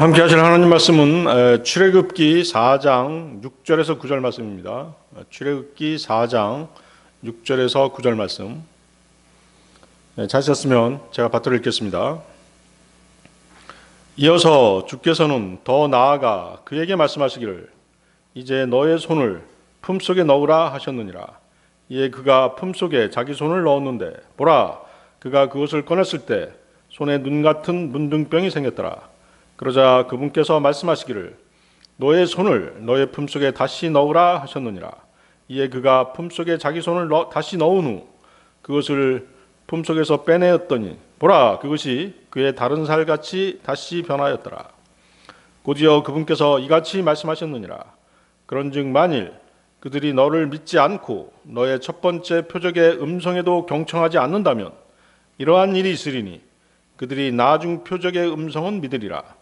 오늘 함께 하실 하나님 말씀은 출애굽기 4장 6절에서 9절 말씀입니다. 출애굽기 4장 6절에서 9절 말씀. 찾으셨으면 제가 받들어 읽겠습니다. 이어서 주께서는 더 나아가 그에게 말씀하시기를 이제 너의 손을 품속에 넣으라 하셨느니라. 이에 그가 품속에 자기 손을 넣었는데 보라, 그가 그것을 꺼냈을 때 손에 눈 같은 문둥병이 생겼더라. 그러자 그분께서 말씀하시기를 너의 손을 너의 품속에 다시 넣으라 하셨느니라. 이에 그가 품속에 자기 손을 다시 넣은 후 그것을 품속에서 빼내었더니 보라, 그것이 그의 다른 살같이 다시 변하였더라. 곧이어 그분께서 이같이 말씀하셨느니라. 그런즉 만일 그들이 너를 믿지 않고 너의 첫 번째 표적의 음성에도 경청하지 않는다면 이러한 일이 있으리니 그들이 나중 표적의 음성은 믿으리라.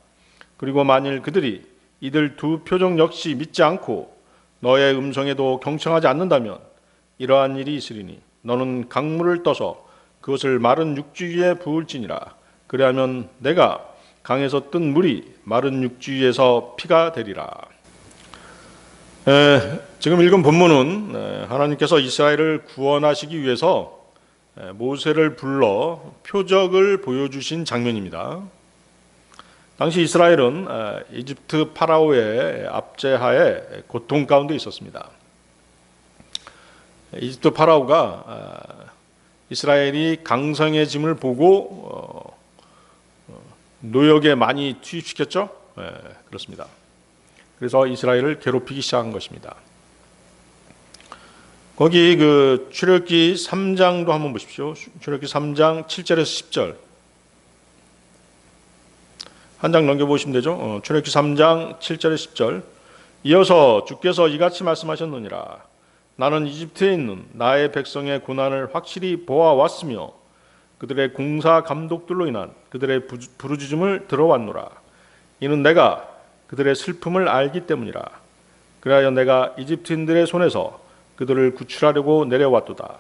그리고 만일 그들이 이들 두 표적 역시 믿지 않고 너의 음성에도 경청하지 않는다면 이러한 일이 있으리니 너는 강물을 떠서 그것을 마른 육지 위에 부을지니라. 그리하면 내가 강에서 뜬 물이 마른 육지 위에서 피가 되리라. 지금 읽은 본문은 하나님께서 이스라엘을 구원하시기 위해서 모세를 불러 표적을 보여주신 장면입니다. 당시 이스라엘은 이집트 파라오의 압제하에 고통 가운데 있었습니다. 이집트 파라오가 이스라엘이 강성해짐을 보고 노역에 많이 투입시켰죠. 그렇습니다. 그래서 이스라엘을 괴롭히기 시작한 것입니다. 거기 그 출애굽기 3장도 한번 보십시오. 출애굽기 3장 7절에서 10절. 한 장 넘겨보시면 되죠. 출애굽기 3장 7절에서 10절. 이어서 주께서 이같이 말씀하셨느니라. 나는 이집트에 있는 나의 백성의 고난을 확실히 보아왔으며 그들의 공사 감독들로 인한 그들의 부르짖음을 들어왔노라. 이는 내가 그들의 슬픔을 알기 때문이라. 그리하여 내가 이집트인들의 손에서 그들을 구출하려고 내려왔도다.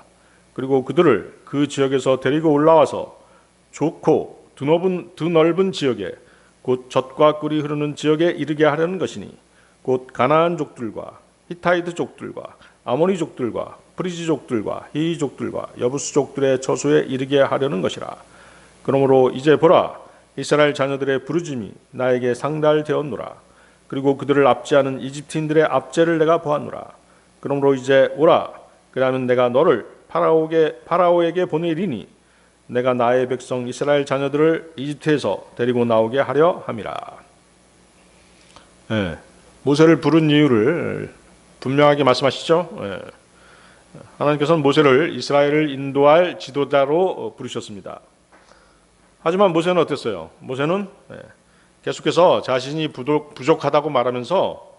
그리고 그들을 그 지역에서 데리고 올라와서 좋고 드넓은 지역에 곧 젖과 꿀이 흐르는 지역에 이르게 하려는 것이니 곧 가나안 족들과 히타이트 족들과 아모니 족들과 프리지 족들과 히위 족들과 여부스 족들의 처소에 이르게 하려는 것이라. 그러므로 이제 보라, 이스라엘 자녀들의 부르짐이 나에게 상달되었노라. 그리고 그들을 압제하는 이집트인들의 압제를 내가 보았노라. 그러므로 이제 오라. 그러면 내가 너를 파라오에게 보내리니 내가 나의 백성 이스라엘 자녀들을 이집트에서 데리고 나오게 하려 함이라. 모세를 부른 이유를 분명하게 말씀하시죠. 하나님께서는 모세를 이스라엘을 인도할 지도자로 부르셨습니다. 하지만 모세는 어땠어요? 모세는 계속해서 자신이 부족하다고 말하면서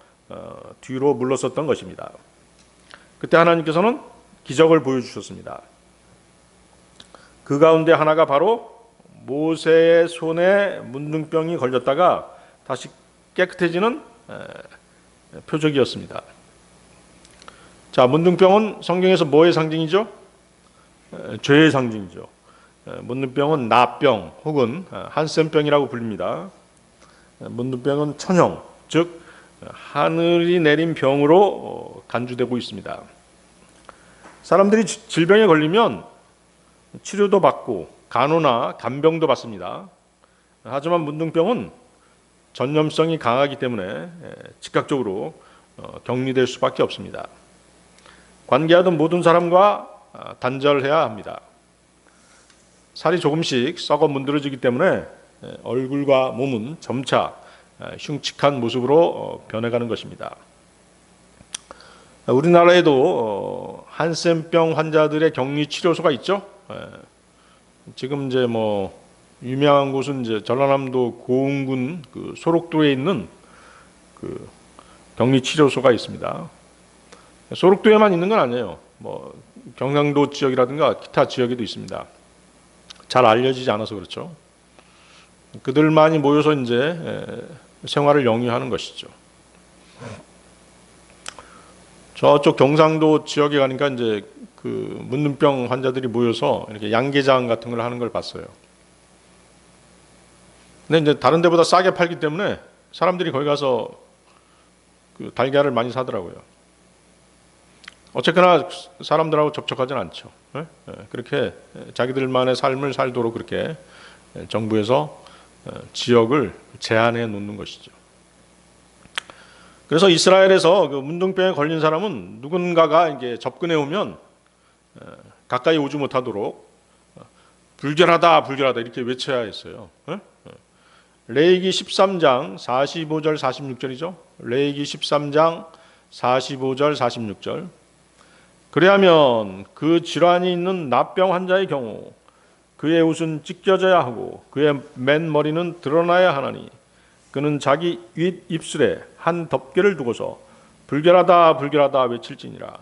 뒤로 물러섰던 것입니다. 그때 하나님께서는 기적을 보여주셨습니다. 그 가운데 하나가 바로 모세의 손에 문둥병이 걸렸다가 다시 깨끗해지는 표적이었습니다. 자, 문둥병은 성경에서 뭐의 상징이죠? 죄의 상징이죠. 문둥병은 나병 혹은 한센병이라고 불립니다. 문둥병은 천형, 즉 하늘이 내린 병으로 간주되고 있습니다. 사람들이 질병에 걸리면 치료도 받고 간호나 간병도 받습니다. 하지만 문둥병은 전염성이 강하기 때문에 즉각적으로 격리될 수밖에 없습니다. 관계하던 모든 사람과 단절해야 합니다. 살이 조금씩 썩어 문드러지기 때문에 얼굴과 몸은 점차 흉측한 모습으로 변해가는 것입니다. 우리나라에도 한센병 환자들의 격리 치료소가 있죠. 지금 이제 유명한 곳은 이제 전라남도 고흥군 그 소록도에 있는 그 격리 치료소가 있습니다. 소록도에만 있는 건 아니에요. 경상도 지역이라든가 기타 지역에도 있습니다. 잘 알려지지 않아서 그렇죠. 그들만이 모여서 이제 생활을 영위하는 것이죠. 저쪽 경상도 지역에 가니까 이제 그 문둥병 환자들이 모여서 이렇게 양계장 같은 걸 하는 걸 봤어요. 근데 이제 다른 데보다 싸게 팔기 때문에 사람들이 거기 가서 그 달걀을 많이 사더라고요. 어쨌거나 사람들하고 접촉하지는 않죠. 그렇게 자기들만의 삶을 살도록 그렇게 정부에서 지역을 제한해 놓는 것이죠. 그래서 이스라엘에서 그 문둥병에 걸린 사람은 누군가가 이제 접근해 오면 가까이 오지 못하도록 불결하다, 불결하다 이렇게 외쳐야 했어요. 레위기 13장 45절 46절이죠. 레위기 13장 45절 46절. 그리하면 그 질환이 있는 납병 환자의 경우 그의 옷은 찢겨져야 하고 그의 맨 머리는 드러나야 하나니 그는 자기 윗 입술에 한 덮개를 두고서 불결하다 불결하다 외칠지니라.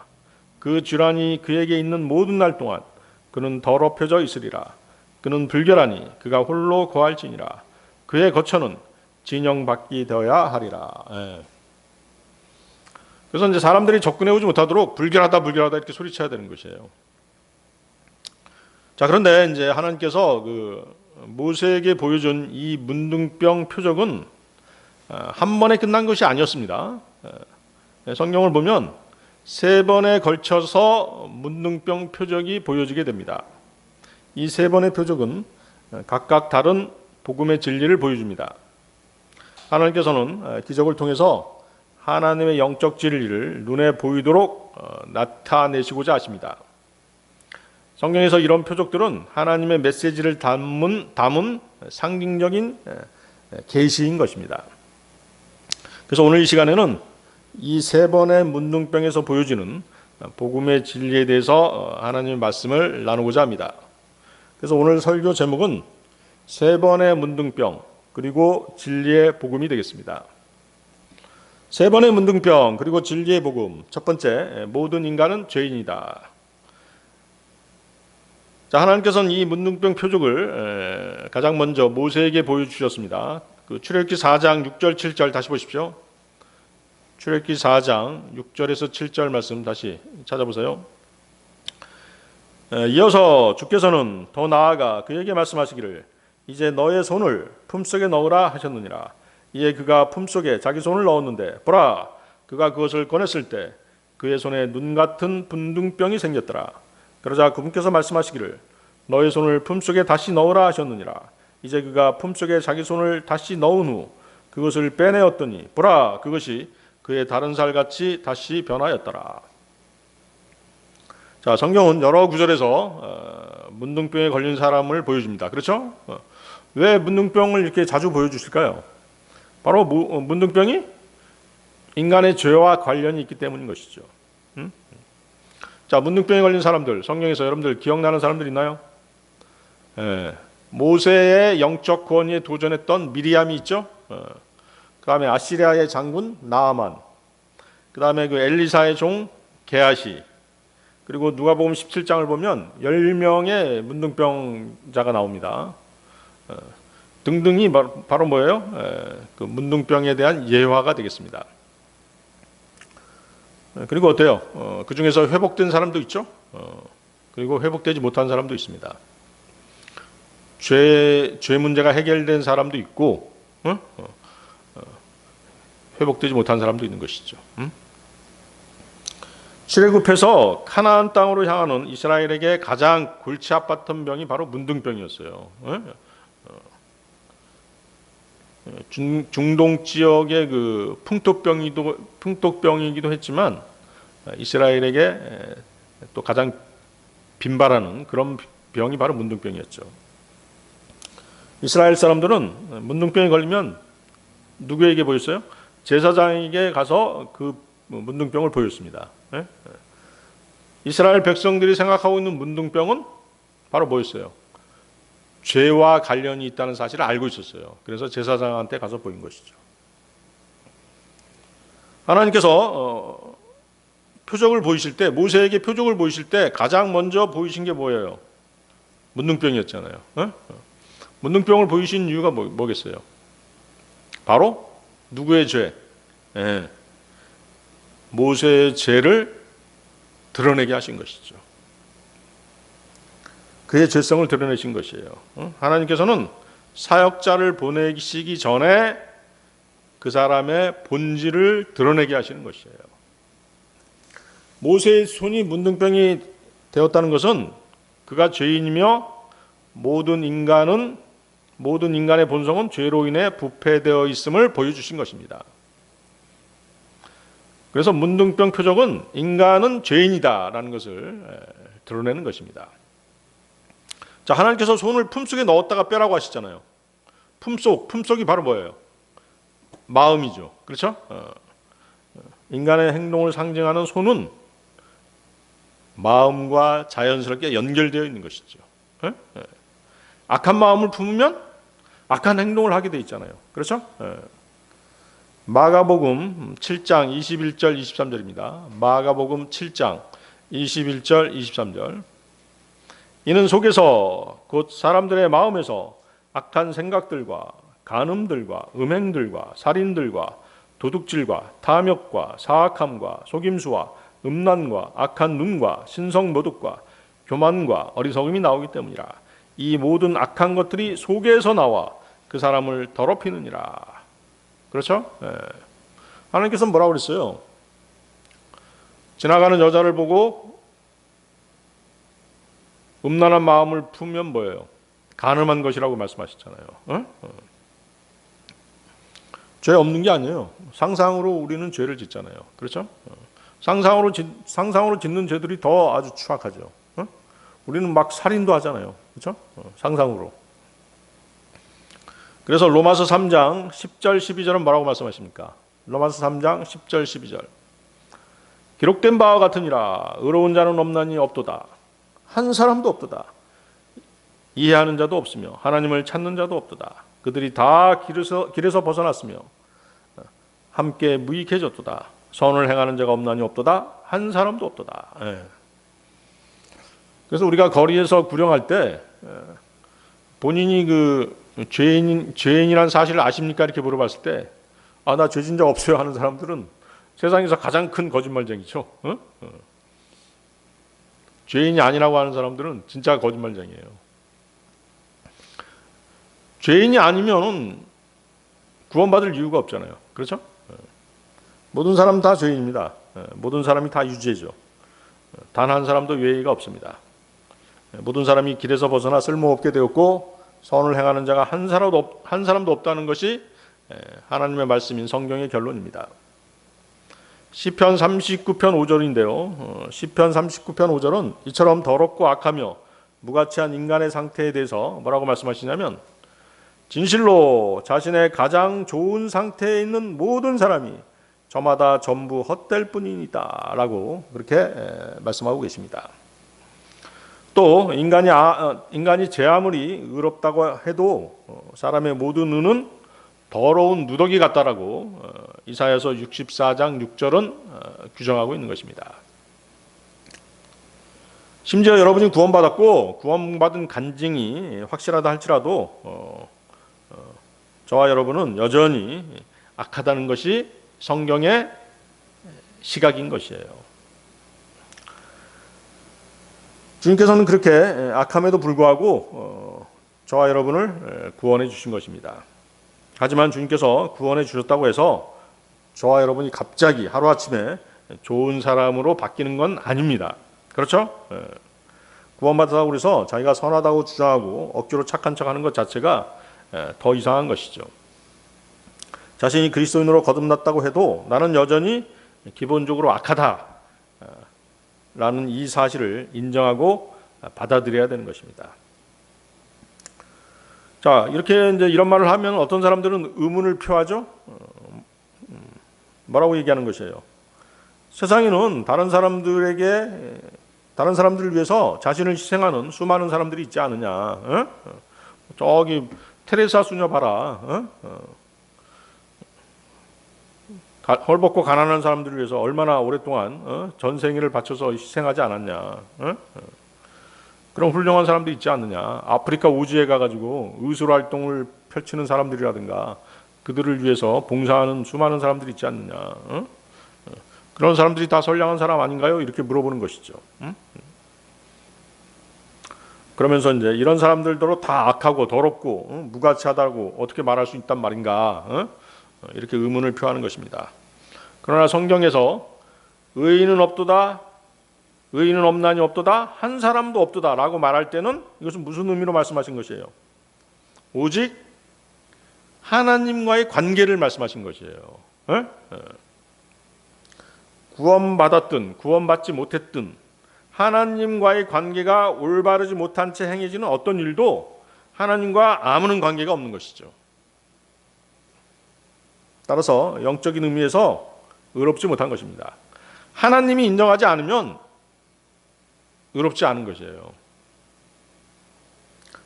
그 질환이 그에게 있는 모든 날 동안 그는 더럽혀져 있으리라. 그는 불결하니 그가 홀로 거할지니라. 그의 거처는 진영받기 되어야 하리라. 그래서 이제 사람들이 접근해 오지 못하도록 불결하다 불결하다 이렇게 소리쳐야 되는 것이에요. 자, 그런데 이제 하나님께서 그 모세에게 보여준 이 문둥병 표적은 한 번에 끝난 것이 아니었습니다. 성경을 보면 세 번에 걸쳐서 문둥병 표적이 보여지게 됩니다. 이 세 번의 표적은 각각 다른 복음의 진리를 보여줍니다. 하나님께서는 기적을 통해서 하나님의 영적 진리를 눈에 보이도록 나타내시고자 하십니다. 성경에서 이런 표적들은 하나님의 메시지를 담은 상징적인 계시인 것입니다. 그래서 오늘 이 시간에는 이 세 번의 문둥병에서 보여지는 복음의 진리에 대해서 하나님의 말씀을 나누고자 합니다. 그래서 오늘 설교 제목은 세 번의 문둥병 그리고 진리의 복음이 되겠습니다. 세 번의 문둥병 그리고 진리의 복음. 첫 번째, 모든 인간은 죄인이다. 자, 하나님께서는 이 문둥병 표적을 가장 먼저 모세에게 보여주셨습니다. 그 출애굽기 4장 6절 7절 다시 보십시오. 출애굽기 4장 6절에서 7절 말씀 다시 찾아보세요. 이어서 주께서는 더 나아가 그에게 말씀하시기를 이제 너의 손을 품속에 넣으라 하셨느니라. 이에 그가 품속에 자기 손을 넣었는데 보라, 그가 그것을 꺼냈을 때 그의 손에 눈 같은 문둥병이 생겼더라. 그러자 그분께서 말씀하시기를 너의 손을 품속에 다시 넣으라 하셨느니라. 이제 그가 품속에 자기 손을 다시 넣은 후 그것을 빼내었더니 보라, 그것이 그의 다른 살같이 다시 변하였더라. 자, 성경은 여러 구절에서 문둥병에 걸린 사람을 보여줍니다. 그렇죠? 왜 문둥병을 이렇게 자주 보여주실까요? 바로 문둥병이 인간의 죄와 관련이 있기 때문인 것이죠. 자, 문둥병에 걸린 사람들, 성경에서 여러분들 기억나는 사람들 있나요? 모세의 영적 권위에 도전했던 미리암이 있죠. 그 다음에 아시리아의 장군 나아만, 그 다음에 그 엘리사의 종 게하시, 그리고 누가복음 17장을 보면 10명의 문둥병자가 나옵니다. 등등이 바로 뭐예요? 그 문둥병에 대한 예화가 되겠습니다. 그리고 어때요? 그 중에서 회복된 사람도 있죠. 그리고 회복되지 못한 사람도 있습니다. 죄 문제가 해결된 사람도 있고, 회복되지 못한 사람도 있는 것이죠. 출애굽해서 카나안 땅으로 향하는 이스라엘에게 가장 골치 아팠던 병이 바로 문둥병이었어요. 중동 지역의 그 풍토병이기도 했지만 이스라엘에게 또 가장 빈발하는 그런 병이 바로 문둥병이었죠. 이스라엘 사람들은 문둥병에 걸리면 누구에게 보였어요? 제사장에게 가서 그 문둥병을 보였습니다. 이스라엘 백성들이 생각하고 있는 문둥병은 바로 뭐였어요? 죄와 관련이 있다는 사실을 알고 있었어요. 그래서 제사장한테 가서 보인 것이죠. 하나님께서 표적을 보이실 때, 모세에게 표적을 보이실 때 가장 먼저 보이신 게 뭐예요? 문둥병이었잖아요. 문둥병을 보이신 이유가 뭐겠어요? 바로 누구의 죄? 모세의 죄를 드러내게 하신 것이죠. 그의 죄성을 드러내신 것이에요. 하나님께서는 사역자를 보내시기 전에 그 사람의 본질을 드러내게 하시는 것이에요. 모세의 손이 문둥병이 되었다는 것은 그가 죄인이며 모든 인간의 본성은 죄로 인해 부패되어 있음을 보여주신 것입니다. 그래서 문둥병 표적은 인간은 죄인이다라는 것을 드러내는 것입니다. 자, 하나님께서 손을 품속에 넣었다가 빼라고 하시잖아요. 품속이 바로 뭐예요? 마음이죠. 그렇죠? 인간의 행동을 상징하는 손은 마음과 자연스럽게 연결되어 있는 것이죠. 악한 마음을 품으면 악한 행동을 하게 돼 있잖아요. 그렇죠? 마가복음 7장 21절 23절입니다. 마가복음 7장 21절 23절. 이는 속에서 곧 사람들의 마음에서 악한 생각들과 간음들과 음행들과 살인들과 도둑질과 탐욕과 사악함과 속임수와 음란과 악한 눈과 신성모독과 교만과 어리석음이 나오기 때문이라. 이 모든 악한 것들이 속에서 나와 그 사람을 더럽히느니라. 그렇죠? 하나님께서 뭐라고 그랬어요? 지나가는 여자를 보고 음란한 마음을 품으면 뭐예요? 간음한 것이라고 말씀하셨잖아요. 죄 없는 게 아니에요. 상상으로 우리는 죄를 짓잖아요. 그렇죠? 상상으로 짓는 죄들이 더 아주 추악하죠. 우리는 막 살인도 하잖아요. 그렇죠? 상상으로. 그래서 로마서 3장 10절 12절은 뭐라고 말씀하십니까? 로마서 3장 10절 12절. 기록된 바와 같으니라 의로운 자는 없나니 없도다. 한 사람도 없도다. 이해하는 자도 없으며 하나님을 찾는 자도 없도다. 그들이 다 길에서 벗어났으며 함께 무익해졌도다. 선을 행하는 자가 없나니 없도다. 한 사람도 없도다. 그래서 우리가 거리에서 구령할 때 본인이 그 죄인이라는 사실을 아십니까? 이렇게 물어봤을 때 나 죄진 적 없어요 하는 사람들은 세상에서 가장 큰 거짓말쟁이죠. 죄인이 아니라고 하는 사람들은 진짜 거짓말쟁이에요. 죄인이 아니면 구원받을 이유가 없잖아요. 그렇죠? 모든 사람 다 죄인입니다. 모든 사람이 다 유죄죠. 단 한 사람도 외의가 없습니다. 모든 사람이 길에서 벗어나 쓸모없게 되었고 선을 행하는 자가 한 사람도 없다는 것이 하나님의 말씀인 성경의 결론입니다. 시편 39편 5절인데요. 시편 39편 5절은 이처럼 더럽고 악하며 무가치한 인간의 상태에 대해서 뭐라고 말씀하시냐면 진실로 자신의 가장 좋은 상태에 있는 모든 사람이 저마다 전부 헛될 뿐이다 라고 그렇게 말씀하고 계십니다. 또 인간이 제 아무리 의롭다고 해도 사람의 모든 눈은 더러운 누더기 같다라고 이사야서 64장 6절은 규정하고 있는 것입니다. 심지어 여러분이 구원받았고 구원받은 간증이 확실하다 할지라도 저와 여러분은 여전히 악하다는 것이 성경의 시각인 것이에요. 주님께서는 그렇게 악함에도 불구하고 저와 여러분을 구원해 주신 것입니다. 하지만 주님께서 구원해 주셨다고 해서 저와 여러분이 갑자기 하루아침에 좋은 사람으로 바뀌는 건 아닙니다. 그렇죠? 구원받았다고 해서 자기가 선하다고 주장하고 억지로 착한 척하는 것 자체가 더 이상한 것이죠. 자신이 그리스도인으로 거듭났다고 해도 나는 여전히 기본적으로 악하다 라는 이 사실을 인정하고 받아들여야 되는 것입니다. 자, 이렇게 이제 이런 말을 하면 어떤 사람들은 의문을 표하죠. 뭐라고 얘기하는 것이에요? 세상에는 다른 사람들을 위해서 자신을 희생하는 수많은 사람들이 있지 않느냐. 저기 테레사 수녀 봐라. 헐벗고 가난한 사람들을 위해서 얼마나 오랫동안 전 생애를 바쳐서 희생하지 않았냐. 그런 훌륭한 사람도 있지 않느냐. 아프리카 우주에 가가지고 의술 활동을 펼치는 사람들이라든가 그들을 위해서 봉사하는 수많은 사람들이 있지 않느냐. 그런 사람들이 다 선량한 사람 아닌가요? 이렇게 물어보는 것이죠. 그러면서 이제 이런 사람들도 다 악하고 더럽고 무가치하다고 어떻게 말할 수 있단 말인가. 이렇게 의문을 표하는 것입니다. 그러나 성경에서 의인은 없도다, 의인은 없나니 없도다, 한 사람도 없도다 라고 말할 때는 이것은 무슨 의미로 말씀하신 것이에요? 오직 하나님과의 관계를 말씀하신 것이에요. 구원받았든 구원받지 못했든 하나님과의 관계가 올바르지 못한 채 행해지는 어떤 일도 하나님과 아무런 관계가 없는 것이죠. 따라서 영적인 의미에서 의롭지 못한 것입니다. 하나님이 인정하지 않으면 의롭지 않은 것이에요.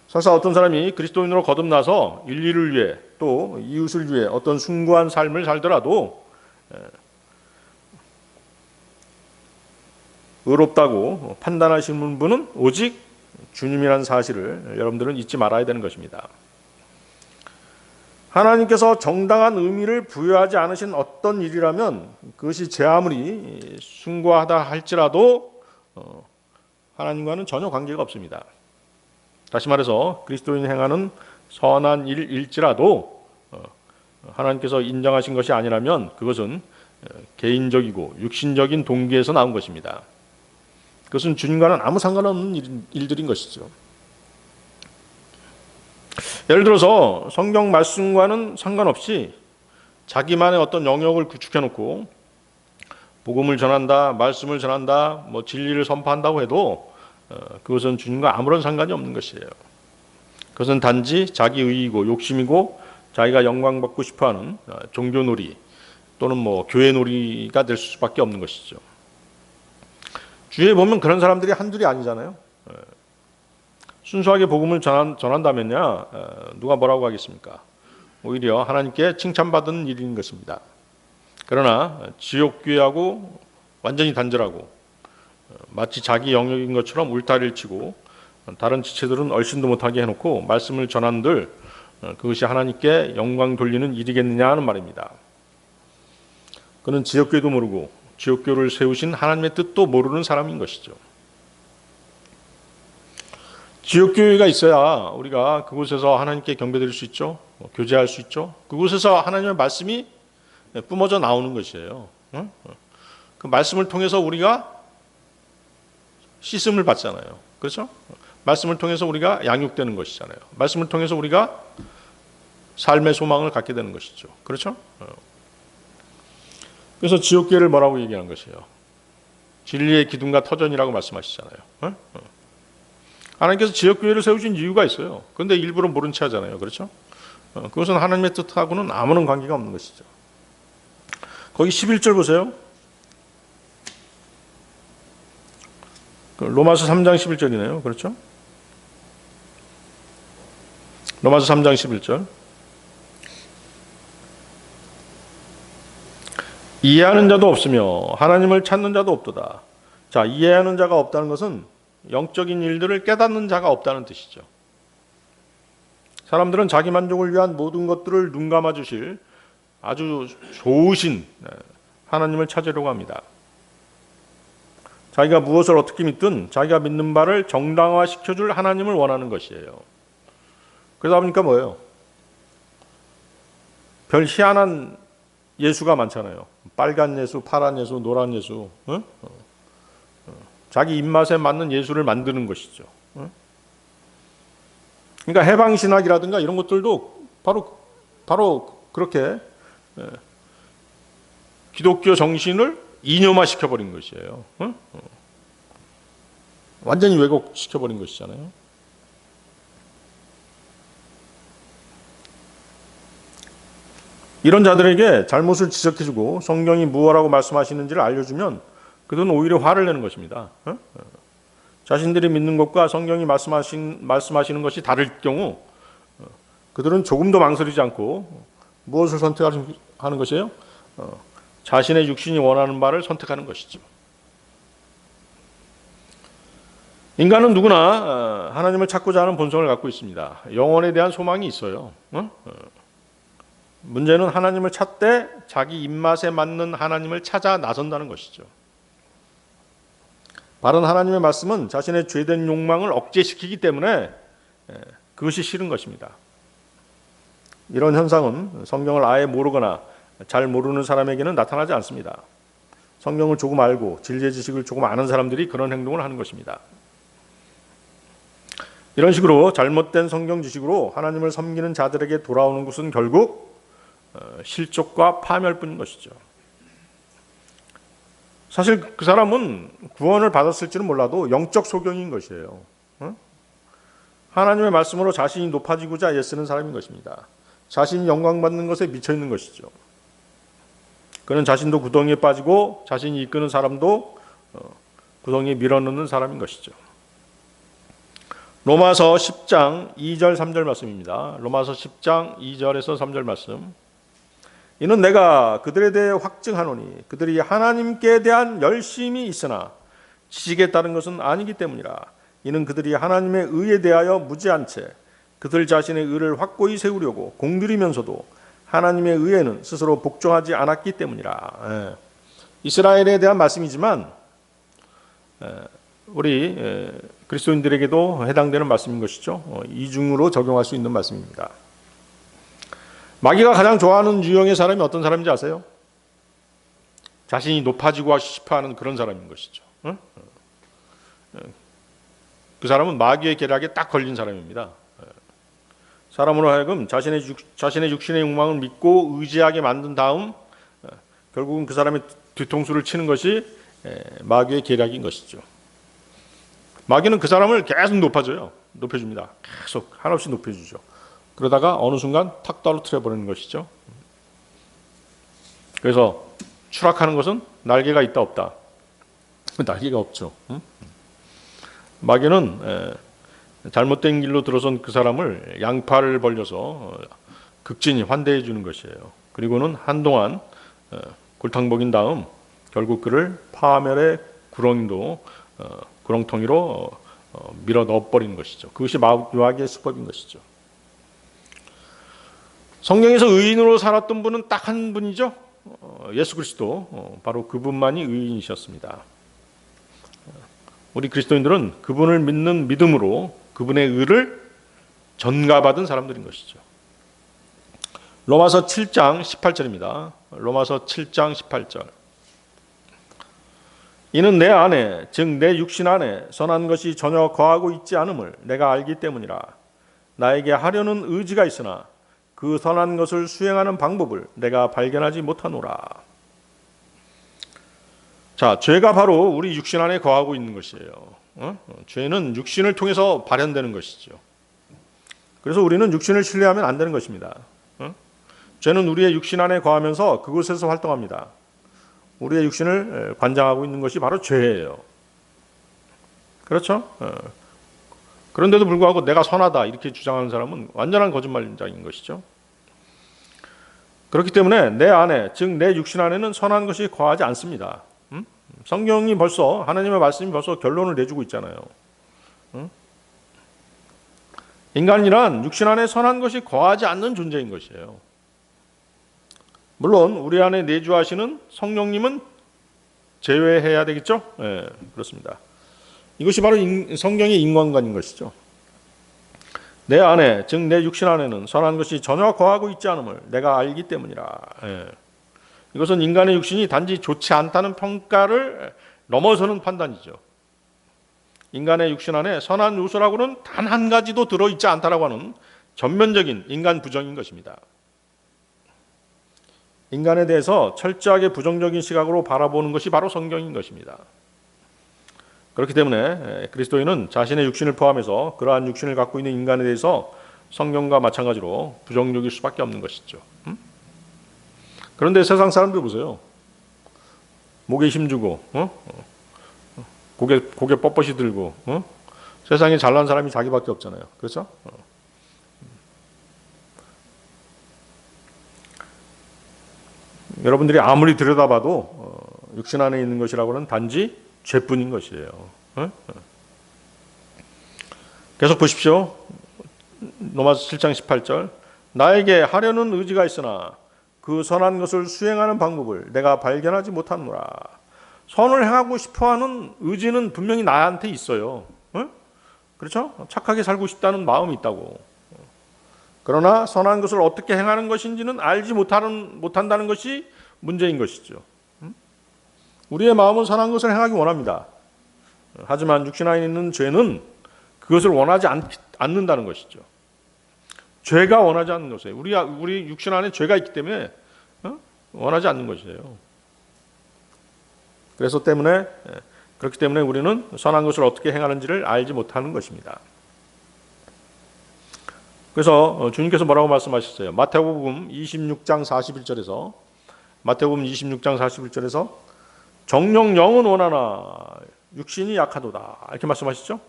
설사 어떤 사람이 그리스도인으로 거듭나서 인류를 위해 또 이웃을 위해 어떤 숭고한 삶을 살더라도 의롭다고 판단하시는 분은 오직 주님이라는 사실을 여러분들은 잊지 말아야 되는 것입니다. 하나님께서 정당한 의미를 부여하지 않으신 어떤 일이라면 그것이 제 아무리 숭고하다 할지라도 하나님과는 전혀 관계가 없습니다. 다시 말해서 그리스도인이 행하는 선한 일일지라도 하나님께서 인정하신 것이 아니라면 그것은 개인적이고 육신적인 동기에서 나온 것입니다. 그것은 주님과는 아무 상관없는 일들인 것이죠. 예를 들어서 성경 말씀과는 상관없이 자기만의 어떤 영역을 구축해놓고 복음을 전한다, 말씀을 전한다, 진리를 선포한다고 해도 그것은 주님과 아무런 상관이 없는 것이에요. 그것은 단지 자기 의이고 욕심이고 자기가 영광받고 싶어하는 종교놀이 또는 교회놀이가 될 수밖에 없는 것이죠. 주위에 보면 그런 사람들이 한둘이 아니잖아요. 순수하게 복음을 전한다면야 누가 뭐라고 하겠습니까? 오히려 하나님께 칭찬받은 일인 것입니다. 그러나 지옥교회하고 완전히 단절하고 마치 자기 영역인 것처럼 울타리를 치고 다른 지체들은 얼씬도 못하게 해놓고 말씀을 전한들 그것이 하나님께 영광 돌리는 일이겠느냐 하는 말입니다. 그는 지옥교회도 모르고 지옥교를 세우신 하나님의 뜻도 모르는 사람인 것이죠. 지옥교회가 있어야 우리가 그곳에서 하나님께 경배드릴 수 있죠. 교제할 수 있죠. 그곳에서 하나님의 말씀이 뿜어져 나오는 것이에요. 그 말씀을 통해서 우리가 씻음을 받잖아요. 그렇죠? 말씀을 통해서 우리가 양육되는 것이잖아요. 말씀을 통해서 우리가 삶의 소망을 갖게 되는 것이죠. 그렇죠? 그래서 지옥교회를 뭐라고 얘기하는 것이에요? 진리의 기둥과 터전이라고 말씀하시잖아요. 하나님께서 지옥교회를 세우신 이유가 있어요. 그런데 일부러 모른 채 하잖아요. 그렇죠? 그것은 하나님의 뜻하고는 아무런 관계가 없는 것이죠. 거기 11절 보세요. 로마서 3장 11절이네요. 그렇죠? 로마서 3장 11절. 이해하는 자도 없으며 하나님을 찾는 자도 없도다. 자, 이해하는 자가 없다는 것은 영적인 일들을 깨닫는 자가 없다는 뜻이죠. 사람들은 자기 만족을 위한 모든 것들을 눈감아 주실 아주 좋으신 하나님을 찾으려고 합니다. 자기가 무엇을 어떻게 믿든 자기가 믿는 바를 정당화시켜줄 하나님을 원하는 것이에요. 그러다 보니까 뭐예요? 별 희한한 예수가 많잖아요. 빨간 예수, 파란 예수, 노란 예수. 자기 입맛에 맞는 예수를 만드는 것이죠. 그러니까 해방신학이라든가 이런 것들도 바로 그렇게 기독교 정신을 이념화시켜버린 것이에요. 완전히 왜곡시켜버린 것이잖아요. 이런 자들에게 잘못을 지적해주고 성경이 무엇라고 말씀하시는지를 알려주면 그들은 오히려 화를 내는 것입니다. 자신들이 믿는 것과 성경이 말씀하시는 것이 다를 경우 그들은 조금도 망설이지 않고 무엇을 선택하는 것이에요? 자신의 육신이 원하는 바를 선택하는 것이죠. 인간은 누구나 하나님을 찾고자 하는 본성을 갖고 있습니다. 영혼에 대한 소망이 있어요. 문제는 하나님을 찾되 자기 입맛에 맞는 하나님을 찾아 나선다는 것이죠. 바른 하나님의 말씀은 자신의 죄된 욕망을 억제시키기 때문에 그것이 싫은 것입니다. 이런 현상은 성경을 아예 모르거나 잘 모르는 사람에게는 나타나지 않습니다. 성경을 조금 알고 진리의 지식을 조금 아는 사람들이 그런 행동을 하는 것입니다. 이런 식으로 잘못된 성경 지식으로 하나님을 섬기는 자들에게 돌아오는 것은 결국 실족과 파멸뿐인 것이죠. 사실 그 사람은 구원을 받았을지는 몰라도 영적 소경인 것이에요. 하나님의 말씀으로 자신이 높아지고자 애쓰는 사람인 것입니다. 자신이 영광받는 것에 미쳐 있는 것이죠. 그는 자신도 구덩이에 빠지고 자신이 이끄는 사람도 구덩이에 밀어넣는 사람인 것이죠. 로마서 10장 2절 3절 말씀입니다. 로마서 10장 2절에서 3절 말씀. 이는 내가 그들에 대해 확증하노니 그들이 하나님께 대한 열심이 있으나 지식에 따른 것은 아니기 때문이라. 이는 그들이 하나님의 의에 대하여 무지한 채 그들 자신의 의를 확고히 세우려고 공들이면서도 하나님의 의에는 스스로 복종하지 않았기 때문이라. 이스라엘에 대한 말씀이지만 우리 그리스도인들에게도 해당되는 말씀인 것이죠. 이중으로 적용할 수 있는 말씀입니다. 마귀가 가장 좋아하는 유형의 사람이 어떤 사람인지 아세요? 자신이 높아지고 싶어하는 그런 사람인 것이죠. 그 사람은 마귀의 계략에 딱 걸린 사람입니다. 사람으로 하여금 자신의 육신의 욕망을 믿고 의지하게 만든 다음 결국은 그 사람의 뒤통수를 치는 것이 마귀의 계략인 것이죠. 마귀는 그 사람을 계속 높여줍니다. 계속 한없이 높여주죠. 그러다가 어느 순간 탁 떨어뜨려 버리는 것이죠. 그래서 추락하는 것은 날개가 있다 없다. 날개가 없죠. 마귀는 잘못된 길로 들어선 그 사람을 양팔을 벌려서 극진히 환대해 주는 것이에요. 그리고는 한동안 골탕 먹인 다음 결국 그를 파멸의 구렁텅이로 밀어 넣어버리는 것이죠. 그것이 마귀의 수법인 것이죠. 성경에서 의인으로 살았던 분은 딱 한 분이죠. 예수 그리스도. 바로 그분만이 의인이셨습니다. 우리 그리스도인들은 그분을 믿는 믿음으로 그분의 의를 전가받은 사람들인 것이죠. 로마서 7장 18절입니다. 로마서 7장 18절. 이는 내 안에 즉 내 육신 안에 선한 것이 전혀 거하고 있지 않음을 내가 알기 때문이라. 나에게 하려는 의지가 있으나 그 선한 것을 수행하는 방법을 내가 발견하지 못하노라. 자, 죄가 바로 우리 육신 안에 거하고 있는 것이에요. 죄는 육신을 통해서 발현되는 것이죠. 그래서 우리는 육신을 신뢰하면 안 되는 것입니다. 죄는 우리의 육신 안에 거하면서 그곳에서 활동합니다. 우리의 육신을 관장하고 있는 것이 바로 죄예요. 그렇죠? 그런데도 불구하고 내가 선하다 이렇게 주장하는 사람은 완전한 거짓말자인 것이죠. 그렇기 때문에 내 안에, 즉 내 육신 안에는 선한 것이 거하지 않습니다. 성경이 벌써, 하나님의 말씀이 벌써 결론을 내주고 있잖아요. 인간이란 육신 안에 선한 것이 거하지 않는 존재인 것이에요. 물론 우리 안에 내주하시는 성령님은 제외해야 되겠죠? 네, 그렇습니다. 이것이 바로 성경의 인간관인 것이죠. 내 안에, 즉 내 육신 안에는 선한 것이 전혀 거하고 있지 않음을 내가 알기 때문이라. 예. 이것은 인간의 육신이 단지 좋지 않다는 평가를 넘어서는 판단이죠. 인간의 육신 안에 선한 요소라고는 단 한 가지도 들어있지 않다라고 하는 전면적인 인간 부정인 것입니다. 인간에 대해서 철저하게 부정적인 시각으로 바라보는 것이 바로 성경인 것입니다. 그렇기 때문에 그리스도인은 자신의 육신을 포함해서 그러한 육신을 갖고 있는 인간에 대해서 성경과 마찬가지로 부정적일 수밖에 없는 것이죠. 그런데 세상 사람들 보세요. 목에 힘주고 고개 뻣뻣이 들고 세상에 잘난 사람이 자기밖에 없잖아요. 그렇죠? 여러분들이 아무리 들여다봐도 육신 안에 있는 것이라고는 단지 죄뿐인 것이에요. 계속 보십시오. 로마서 7장 18절. 나에게 하려는 의지가 있으나 그 선한 것을 수행하는 방법을 내가 발견하지 못하노라. 선을 행하고 싶어하는 의지는 분명히 나한테 있어요. 그렇죠? 착하게 살고 싶다는 마음이 있다고. 그러나 선한 것을 어떻게 행하는 것인지는 알지 못한다는 것이 문제인 것이죠. 우리의 마음은 선한 것을 행하기 원합니다. 하지만 육신 안에 있는 죄는 그것을 원하지 않는다는 것이죠. 죄가 원하지 않는 것이에요. 우리 육신 안에 죄가 있기 때문에 원하지 않는 것이에요. 그렇기 때문에 우리는 선한 것을 어떻게 행하는지를 알지 못하는 것입니다. 그래서 주님께서 뭐라고 말씀하셨어요? 마태복음 26장 41절에서 정녕 영은 원하나 육신이 약하도다 이렇게 말씀하시죠.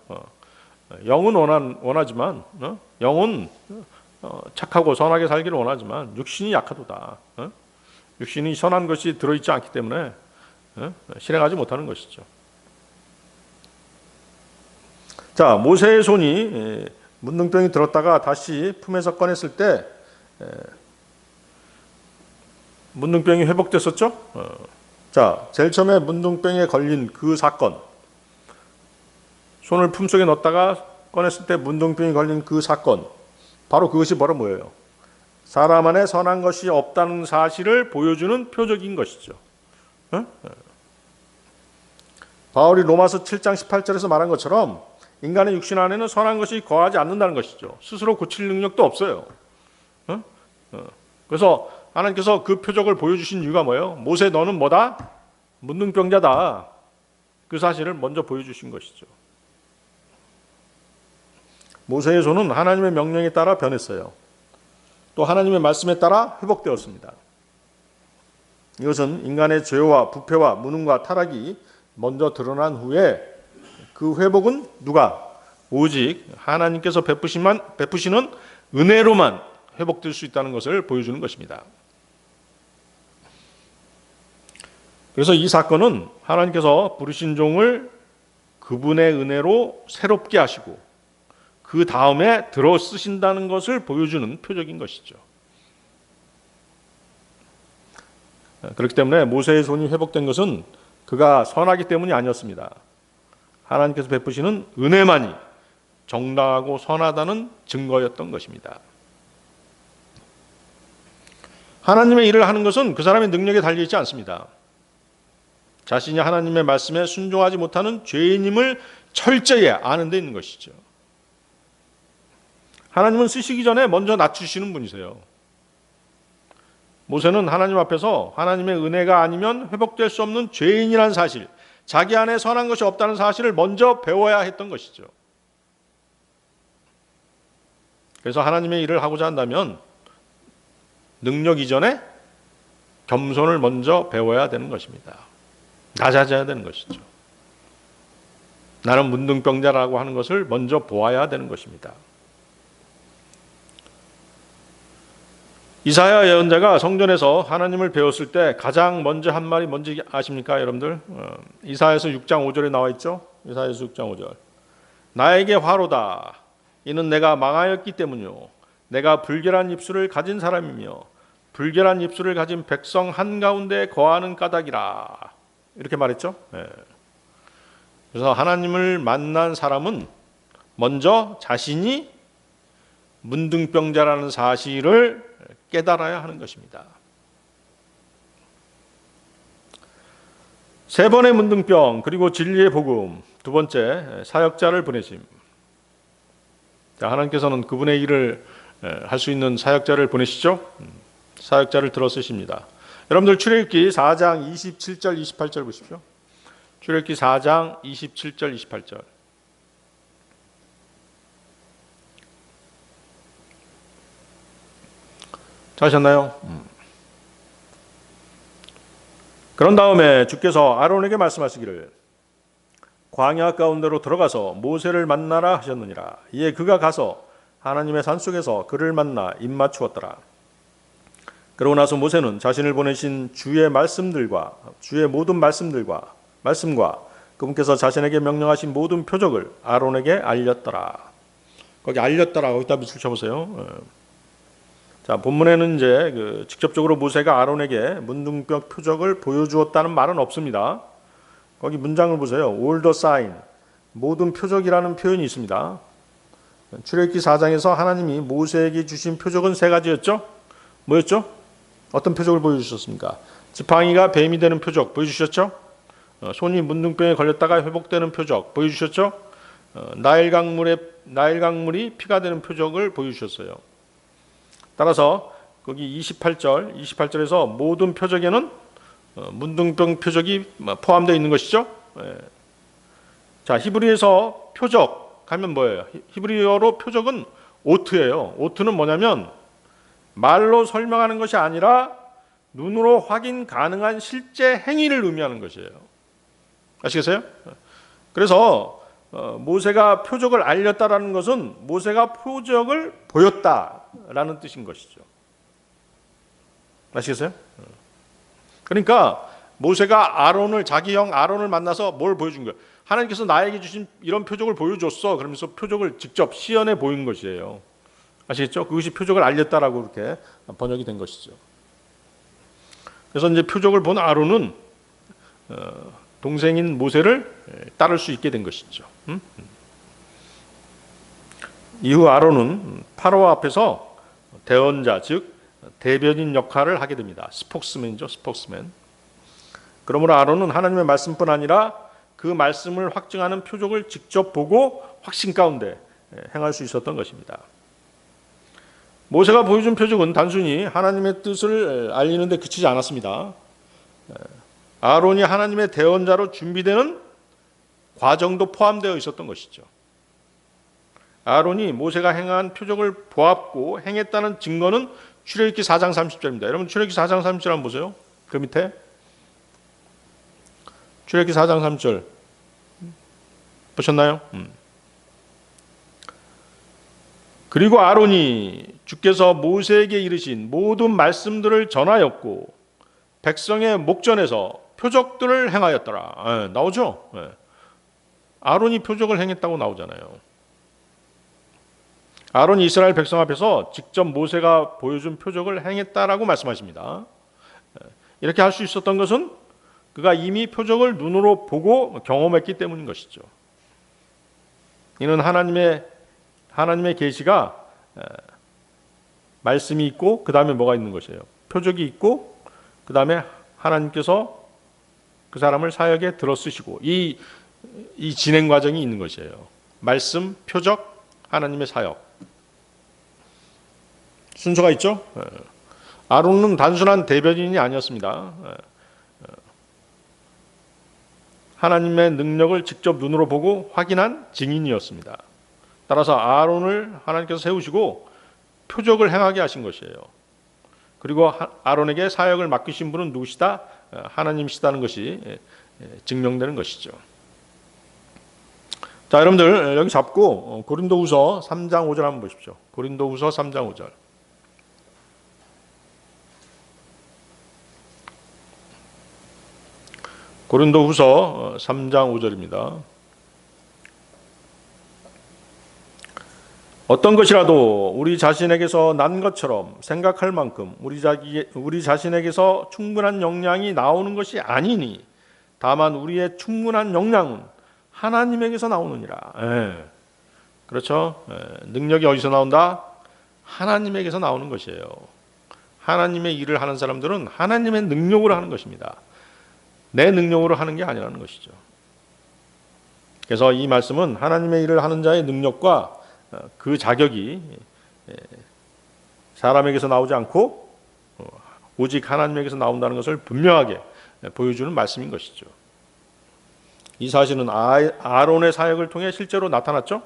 영은 원하지만 영은 착하고 선하게 살기를 원하지만 육신이 약하도다. 육신이 선한 것이 들어있지 않기 때문에 실행하지 못하는 것이죠. 자, 모세의 손이 문둥병이 들었다가 다시 품에서 꺼냈을 때 문둥병이 회복됐었죠. 자, 제일 처음에 문둥병에 걸린 그 사건, 손을 품속에 넣었다가 꺼냈을 때 문둥병이 걸린 그 사건, 바로 그것이 바로 뭐예요? 사람 안에 선한 것이 없다는 사실을 보여주는 표적인 것이죠. 바울이 로마서 7장 18절에서 말한 것처럼 인간의 육신 안에는 선한 것이 거하지 않는다는 것이죠. 스스로 고칠 능력도 없어요. 그래서 하나님께서 그 표적을 보여주신 이유가 뭐예요? 모세 너는 뭐다? 문둥병자다. 그 사실을 먼저 보여주신 것이죠. 모세의 손은 하나님의 명령에 따라 변했어요. 또 하나님의 말씀에 따라 회복되었습니다. 이것은 인간의 죄와 부패와 무능과 타락이 먼저 드러난 후에 그 회복은 누가? 오직 하나님께서 베푸시는 은혜로만 회복될 수 있다는 것을 보여주는 것입니다. 그래서 이 사건은 하나님께서 부르신 종을 그분의 은혜로 새롭게 하시고 그 다음에 들어 쓰신다는 것을 보여주는 표적인 것이죠. 그렇기 때문에 모세의 손이 회복된 것은 그가 선하기 때문이 아니었습니다. 하나님께서 베푸시는 은혜만이 정당하고 선하다는 증거였던 것입니다. 하나님의 일을 하는 것은 그 사람의 능력에 달려있지 않습니다. 자신이 하나님의 말씀에 순종하지 못하는 죄인임을 철저히 아는 데 있는 것이죠. 하나님은 쓰시기 전에 먼저 낮추시는 분이세요. 모세는 하나님 앞에서 하나님의 은혜가 아니면 회복될 수 없는 죄인이라는 사실, 자기 안에 선한 것이 없다는 사실을 먼저 배워야 했던 것이죠. 그래서 하나님의 일을 하고자 한다면 능력 이전에 겸손을 먼저 배워야 되는 것입니다. 낮아져야 되는 것이죠. 나는 문둥병자라고 하는 것을 먼저 보아야 되는 것입니다. 이사야 예언자가 성전에서 하나님을 배웠을 때 가장 먼저 한 말이 뭔지 아십니까, 여러분들? 이사야서 6장 5절에 나와 있죠. 이사야서 6장 5절. 나에게 화로다. 이는 내가 망하였기 때문이요. 내가 불결한 입술을 가진 사람이며 불결한 입술을 가진 백성 한가운데 거하는 까닭이라. 이렇게 말했죠. 그래서 하나님을 만난 사람은 먼저 자신이 문둥병자라는 사실을 깨달아야 하는 것입니다. 세 번의 문둥병, 그리고 진리의 복음, 두 번째 사역자를 보내심. 자, 하나님께서는 그분의 일을 할 수 있는 사역자를 보내시죠. 사역자를 들어 쓰십니다. 여러분들 출애굽기 4장 27절 28절 보십시오. 출애굽기 4장 27절 28절. 하셨나요? 그런 다음에 주께서 아론에게 말씀하시기를 광야 가운데로 들어가서 모세를 만나라 하셨느니라. 이에 그가 가서 하나님의 산속에서 그를 만나 입맞추었더라. 그러고 나서 모세는 자신을 보내신 주의 말씀과 그분께서 자신에게 명령하신 모든 표적을 아론에게 알렸더라. 거기 알렸더라 거기다 밑줄 쳐보세요. 자, 본문에는 이제 직접적으로 모세가 아론에게 문둥병 표적을 보여주었다는 말은 없습니다. 거기 문장을 보세요. All the sign, 모든 표적이라는 표현이 있습니다. 출애굽기 4장에서 하나님이 모세에게 주신 표적은 세 가지였죠. 뭐였죠? 어떤 표적을 보여주셨습니까? 지팡이가 뱀이 되는 표적 보여주셨죠? 손이 문둥병에 걸렸다가 회복되는 표적 보여주셨죠? 나일 강물이 피가 되는 표적을 보여주셨어요. 따라서 거기 28절에서 모든 표적에는 문둥병 표적이 포함되어 있는 것이죠. 자, 히브리에서 표적 하면 뭐예요? 히브리어로 표적은 오트예요. 오트는 뭐냐면 말로 설명하는 것이 아니라 눈으로 확인 가능한 실제 행위를 의미하는 것이에요. 아시겠어요? 그래서 모세가 표적을 알렸다라는 것은 모세가 표적을 보였다라는 뜻인 것이죠. 아시겠어요? 그러니까 모세가 자기 형 아론을 만나서 뭘 보여준 거예요? 하나님께서 나에게 주신 이런 표적을 보여줬어. 그러면서 표적을 직접 시연해 보인 것이에요. 아시겠죠? 그것이 표적을 알렸다라고 이렇게 번역이 된 것이죠. 그래서 이제 표적을 본 아론은 동생인 모세를 따를 수 있게 된 것이죠. 이후 아론은 파라오 앞에서 대언자, 즉 대변인 역할을 하게 됩니다. 스포크스맨이죠, 스포크스맨. 그러므로 아론은 하나님의 말씀뿐 아니라 그 말씀을 확증하는 표적을 직접 보고 확신 가운데 행할 수 있었던 것입니다. 모세가 보여준 표적은 단순히 하나님의 뜻을 알리는 데 그치지 않았습니다. 아론이 하나님의 대언자로 준비되는 과정도 포함되어 있었던 것이죠. 아론이 모세가 행한 표적을 보았고 행했다는 증거는 출애굽기 4장 30절입니다. 여러분 출애굽기 4장 30절 한번 보세요. 그 밑에 출애굽기 4장 30절 보셨나요? 그리고 아론이 주께서 모세에게 이르신 모든 말씀들을 전하였고 백성의 목전에서 표적들을 행하였더라. 나오죠? 아론이 표적을 행했다고 나오잖아요. 아론이 이스라엘 백성 앞에서 직접 모세가 보여준 표적을 행했다라고 말씀하십니다. 이렇게 할 수 있었던 것은 그가 이미 표적을 눈으로 보고 경험했기 때문인 것이죠. 이는 하나님의 계시가 말씀이 있고 그 다음에 뭐가 있는 것이에요? 표적이 있고 그 다음에 하나님께서 그 사람을 사역에 들어쓰시고 이 진행 과정이 있는 것이에요. 말씀, 표적, 하나님의 사역. 순서가 있죠. 아론은 단순한 대변인이 아니었습니다. 하나님의 능력을 직접 눈으로 보고 확인한 증인이었습니다. 따라서 아론을 하나님께서 세우시고 표적을 행하게 하신 것이에요. 그리고 아론에게 사역을 맡기신 분은 누구시다? 하나님이시다는 것이 증명되는 것이죠. 자, 여러분들 여기 잡고 고린도후서 3장 5절 한번 보십시오. 고린도후서 3장 5절. 고린도후서 3장 5절입니다. 어떤 것이라도 우리 자신에게서 난 것처럼 생각할 만큼 우리 자신에게서 충분한 역량이 나오는 것이 아니니 다만 우리의 충분한 역량은 하나님에게서 나오느니라. 그렇죠? 능력이 어디서 나온다? 하나님에게서 나오는 것이에요. 하나님의 일을 하는 사람들은 하나님의 능력으로 하는 것입니다. 내 능력으로 하는 게 아니라는 것이죠. 그래서 이 말씀은 하나님의 일을 하는 자의 능력과 그 자격이 사람에게서 나오지 않고 오직 하나님에게서 나온다는 것을 분명하게 보여주는 말씀인 것이죠. 이 사실은 아론의 사역을 통해 실제로 나타났죠.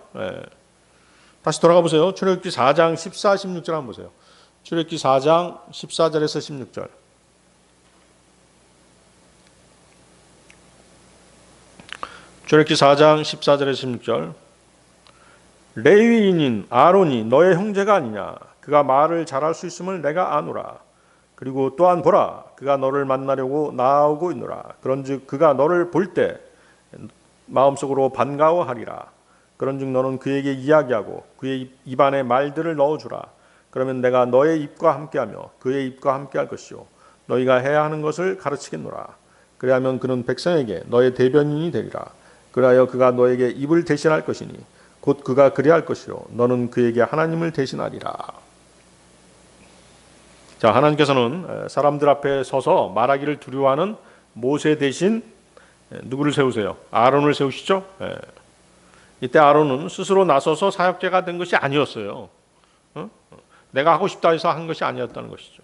다시 돌아가 보세요. 출애굽기 4장 14, 16절 한번 보세요. 출애굽기 4장 14절에서 16절. 출애굽기 4장 14절에서 16절. 레위인인 아론이 너의 형제가 아니냐? 그가 말을 잘할 수 있음을 내가 아노라. 그리고 또한 보라, 그가 너를 만나려고 나오고 있노라. 그런즉 그가 너를 볼 때 마음속으로 반가워하리라. 그런즉 너는 그에게 이야기하고 그의 입안에 말들을 넣어주라. 그러면 내가 너의 입과 함께하며 그의 입과 함께할 것이요 너희가 해야 하는 것을 가르치겠노라. 그리하면 그는 백성에게 너의 대변인이 되리라. 그리하여 그가 너에게 입을 대신할 것이니 곧 그가 그리할 것이요 너는 그에게 하나님을 대신하리라. 자, 하나님께서는 사람들 앞에 서서 말하기를 두려워하는 모세 대신 누구를 세우세요? 아론을 세우시죠? 이때 아론은 스스로 나서서 사역자가 된 것이 아니었어요. 내가 하고 싶다 해서 한 것이 아니었다는 것이죠.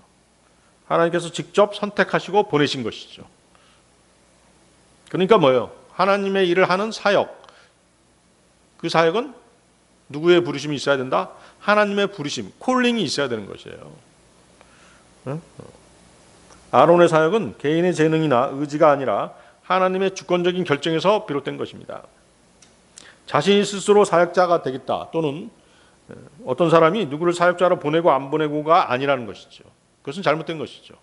하나님께서 직접 선택하시고 보내신 것이죠. 그러니까 뭐예요? 하나님의 일을 하는 사역. 그 사역은 누구의 부르심이 있어야 된다? 하나님의 부르심, 콜링이 있어야 되는 것이에요. 아론의 사역은 개인의 재능이나 의지가 아니라 하나님의 주권적인 결정에서 비롯된 것입니다. 자신이 스스로 사역자가 되겠다 또는 어떤 사람이 누구를 사역자로 보내고 안 보내고가 아니라는 것이죠. 그것은 잘못된 것이죠.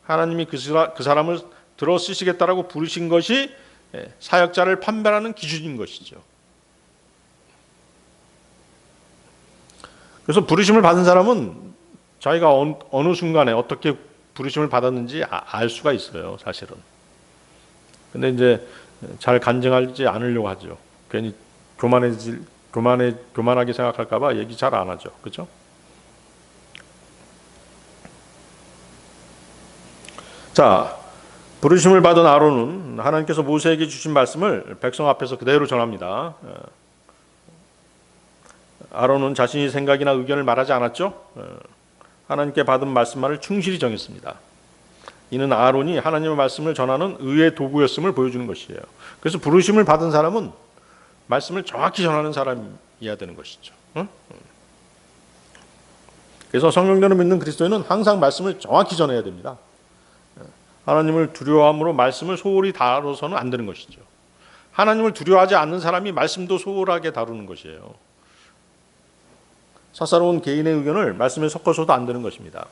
하나님이 그 사람을 들어 쓰시겠다라고 부르신 것이 사역자를 판별하는 기준인 것이죠. 그래서 부르심을 받은 사람은 자기가 어느 순간에 어떻게 부르심을 받았는지 알 수가 있어요, 사실은. 근데 이제 잘 간증하지 않으려고 하죠. 괜히 교만하게 생각할까봐 얘기 잘 안 하죠. 그렇죠? 자, 부르심을 받은 아론은 하나님께서 모세에게 주신 말씀을 백성 앞에서 그대로 전합니다. 아론은 자신의 생각이나 의견을 말하지 않았죠. 하나님께 받은 말씀만을 충실히 전했습니다. 이는 아론이 하나님의 말씀을 전하는 의의 도구였음을 보여주는 것이에요. 그래서 부르심을 받은 사람은 말씀을 정확히 전하는 사람이어야 되는 것이죠. 그래서 성령대로 믿는 그리스도인은 항상 말씀을 정확히 전해야 됩니다. 하나님을 두려워함으로 말씀을 소홀히 다뤄서는 안 되는 것이죠. 하나님을 두려워하지 않는 사람이 말씀도 소홀하게 다루는 것이에요. 사사로운 개인의 의견을 말씀에 섞어서도 안 되는 것입니다.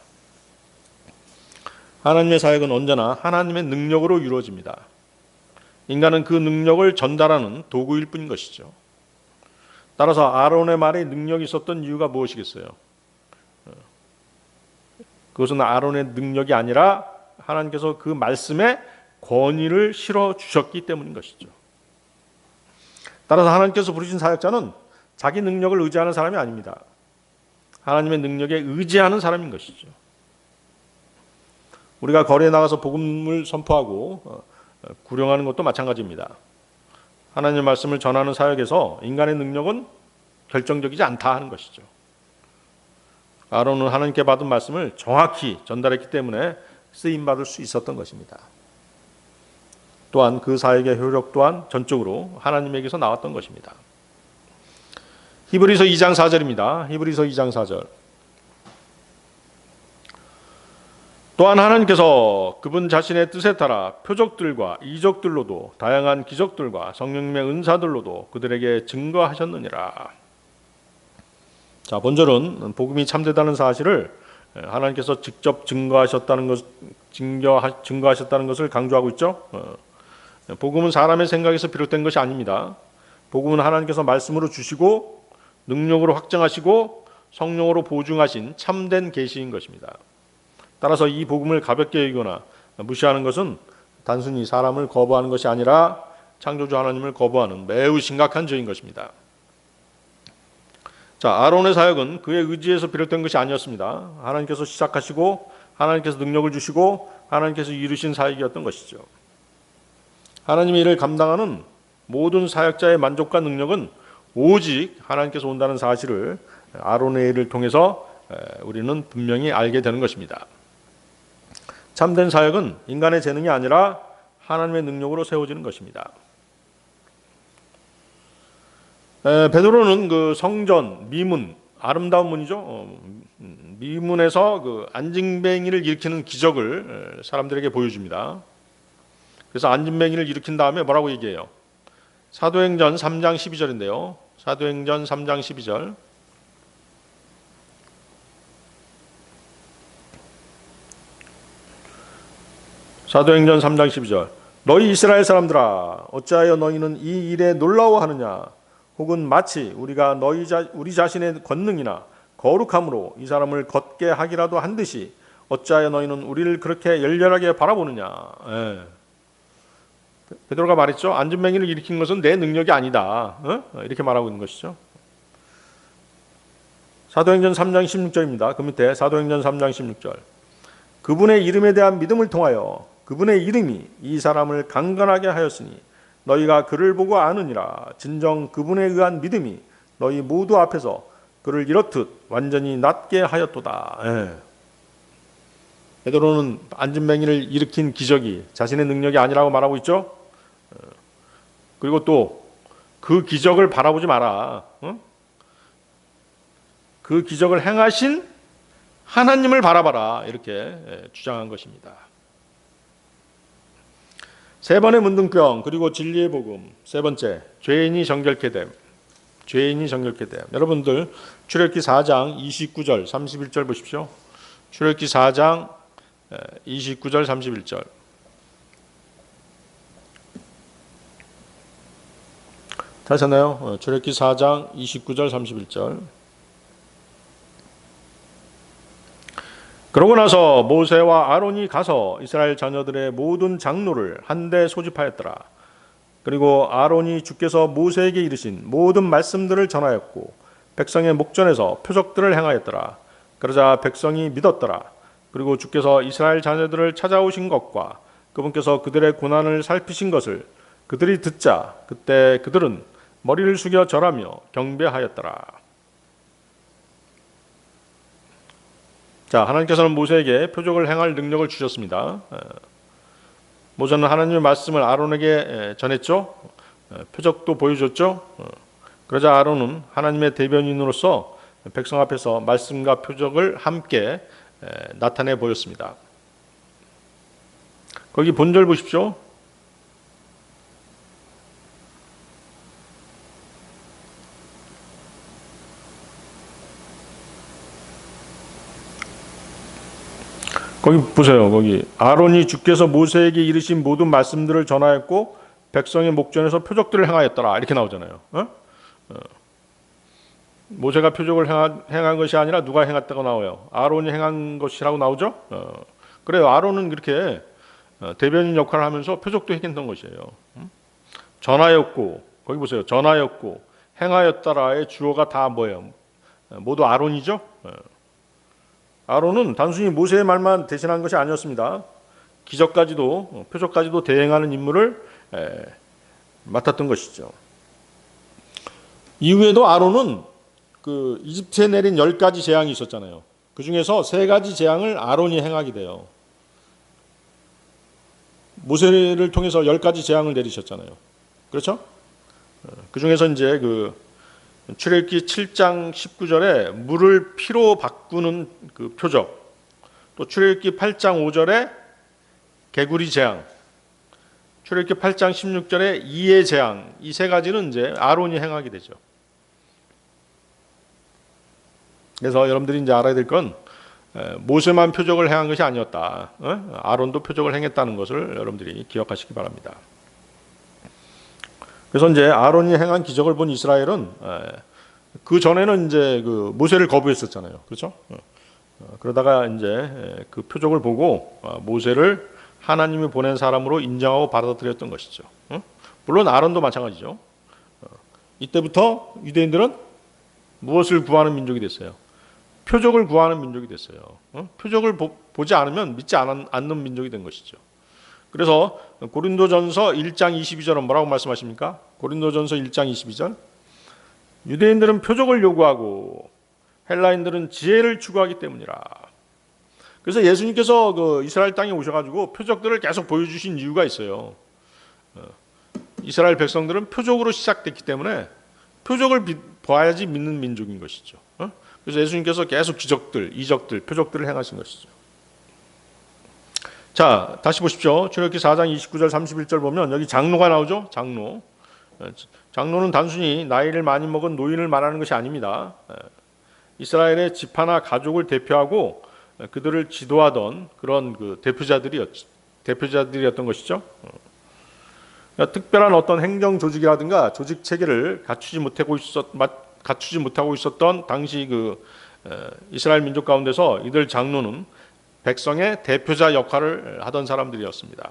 하나님의 사역은 언제나 하나님의 능력으로 이루어집니다. 인간은 그 능력을 전달하는 도구일 뿐인 것이죠. 따라서 아론의 말에 능력이 있었던 이유가 무엇이겠어요? 그것은 아론의 능력이 아니라 하나님께서 그 말씀에 권위를 실어 주셨기 때문인 것이죠. 따라서 하나님께서 부르신 사역자는 자기 능력을 의지하는 사람이 아닙니다. 하나님의 능력에 의지하는 사람인 것이죠. 우리가 거리에 나가서 복음을 선포하고 구령하는 것도 마찬가지입니다. 하나님의 말씀을 전하는 사역에서 인간의 능력은 결정적이지 않다 하는 것이죠. 아론은 하나님께 받은 말씀을 정확히 전달했기 때문에 쓰임받을 수 있었던 것입니다. 또한 그 사역의 효력 또한 전적으로 하나님에게서 나왔던 것입니다. 히브리서 2장 4절입니다. 히브리서 2장 4절. 또한 하나님께서 그분 자신의 뜻에 따라 표적들과 이적들로도 다양한 기적들과 성령님의 은사들로도 그들에게 증거하셨느니라. 자, 본절은 복음이 참되다는 사실을 하나님께서 직접 증거하셨다는 것을 강조하고 있죠. 복음은 사람의 생각에서 비롯된 것이 아닙니다. 복음은 하나님께서 말씀으로 주시고 능력으로 확정하시고 성령으로 보증하신 참된 계시인 것입니다. 따라서 이 복음을 가볍게 여기거나 무시하는 것은 단순히 사람을 거부하는 것이 아니라 창조주 하나님을 거부하는 매우 심각한 죄인 것입니다. 자, 아론의 사역은 그의 의지에서 비롯된 것이 아니었습니다. 하나님께서 시작하시고 하나님께서 능력을 주시고 하나님께서 이루신 사역이었던 것이죠. 하나님의 일을 감당하는 모든 사역자의 만족과 능력은 오직 하나님께서 온다는 사실을 아론의 일을 통해서 우리는 분명히 알게 되는 것입니다. 참된 사역은 인간의 재능이 아니라 하나님의 능력으로 세워지는 것입니다. 베드로는 그 성전, 미문, 아름다운 문이죠. 미문에서 그 안진뱅이를 일으키는 기적을 사람들에게 보여줍니다. 그래서 안진뱅이를 일으킨 다음에 뭐라고 얘기해요? 사도행전 3장 12절인데요. 사도행전 3장 12절. 사도행전 3장 12절. 너희 이스라엘 사람들아, 어찌하여 너희는 이 일에 놀라워하느냐? 혹은 마치 우리가 우리 자신의 권능이나 거룩함으로 이 사람을 걷게 하기라도 한 듯이 어찌하여 너희는 우리를 그렇게 열렬하게 바라보느냐? 베드로가 말했죠. 안진뱅이를 일으킨 것은 내 능력이 아니다. 이렇게 말하고 있는 것이죠. 사도행전 3장 16절입니다. 그 밑에 사도행전 3장 16절. 그분의 이름에 대한 믿음을 통하여 그분의 이름이 이 사람을 강건하게 하였으니 너희가 그를 보고 아느니라. 진정 그분에 의한 믿음이 너희 모두 앞에서 그를 이렇듯 완전히 낫게 하였도다. 베드로는 안진뱅이를 일으킨 기적이 자신의 능력이 아니라고 말하고 있죠. 그리고 또 그 기적을 바라보지 마라. 그 기적을 행하신 하나님을 바라봐라. 이렇게 주장한 것입니다. 세 번의 문둥병 그리고 진리의 복음. 세 번째, 죄인이 정결케 됨. 죄인이 정결케 됨. 여러분들 출애굽기 4장 29절 31절 보십시오. 출애굽기 4장 29절 31절. 다 하셨나요? 출애굽기 4장 29절 31절. 그러고 나서 모세와 아론이 가서 이스라엘 자녀들의 모든 장로를 한데 소집하였더라. 그리고 아론이 주께서 모세에게 이르신 모든 말씀들을 전하였고 백성의 목전에서 표적들을 행하였더라. 그러자 백성이 믿었더라. 그리고 주께서 이스라엘 자녀들을 찾아오신 것과 그분께서 그들의 고난을 살피신 것을 그들이 듣자 그때 그들은 머리를 숙여 절하며 경배하였더라. 자, 하나님께서는 모세에게 표적을 행할 능력을 주셨습니다. 모세는 하나님의 말씀을 아론에게 전했죠. 표적도 보여줬죠. 그러자 아론은 하나님의 대변인으로서 백성 앞에서 말씀과 표적을 함께 나타내 보였습니다. 거기 본절 보십시오. 거기 보세요. 거기 아론이 주께서 모세에게 이르신 모든 말씀들을 전하였고 백성의 목전에서 표적들을 행하였더라. 이렇게 나오잖아요. 모세가 표적을 행한 것이 아니라 누가 행했다고 나와요. 아론이 행한 것이라고 나오죠. 그래요. 아론은 그렇게 대변인 역할을 하면서 표적도 행했던 것이에요. 전하였고 거기 보세요. 전하였고 행하였더라의 주어가 다 뭐예요? 모두 아론이죠. 아론은 단순히 모세의 말만 대신한 것이 아니었습니다. 기적까지도 표적까지도 대행하는 임무를 맡았던 것이죠. 이후에도 아론은 그 이집트에 내린 10가지 재앙이 있었잖아요. 그 중에서 3가지 재앙을 아론이 행하게 돼요. 모세를 통해서 10가지 재앙을 내리셨잖아요. 그렇죠? 그 중에서 이제 그 출애굽기 7장 19절에 물을 피로 바꾸는 그 표적, 또 출애굽기 8장 5절에 개구리 재앙, 출애굽기 8장 16절에 이의 재앙, 이 3가지는 이제 아론이 행하게 되죠. 그래서 여러분들이 이제 알아야 될 건 모세만 표적을 행한 것이 아니었다. 아론도 표적을 행했다는 것을 여러분들이 기억하시기 바랍니다. 그래서 이제 아론이 행한 기적을 본 이스라엘은 그 전에는 이제 그 모세를 거부했었잖아요. 그렇죠? 그러다가 이제 그 표적을 보고 모세를 하나님이 보낸 사람으로 인정하고 받아들였던 것이죠. 물론 아론도 마찬가지죠. 이때부터 유대인들은 무엇을 구하는 민족이 됐어요? 표적을 구하는 민족이 됐어요. 표적을 보지 않으면 믿지 않는 민족이 된 것이죠. 그래서 고린도전서 1장 22절은 뭐라고 말씀하십니까? 고린도전서 1장 22절. 유대인들은 표적을 요구하고 헬라인들은 지혜를 추구하기 때문이라. 그래서 예수님께서 그 이스라엘 땅에 오셔가지고 표적들을 계속 보여주신 이유가 있어요. 이스라엘 백성들은 표적으로 시작됐기 때문에 표적을 봐야지 믿는 민족인 것이죠. 그래서 예수님께서 계속 기적들, 이적들, 표적들을 행하신 것이죠. 자, 다시 보십시오. 출애굽기 4장 29절 31절 보면 여기 장로가 나오죠. 장로. 장로는 단순히 나이를 많이 먹은 노인을 말하는 것이 아닙니다. 이스라엘의 지파나 가족을 대표하고 그들을 지도하던 그런 그 대표자들이었던 것이죠. 특별한 어떤 행정 조직이라든가 조직 체계를 갖추지 못하고 있었던 당시 그 이스라엘 민족 가운데서 이들 장로는 백성의 대표자 역할을 하던 사람들이었습니다.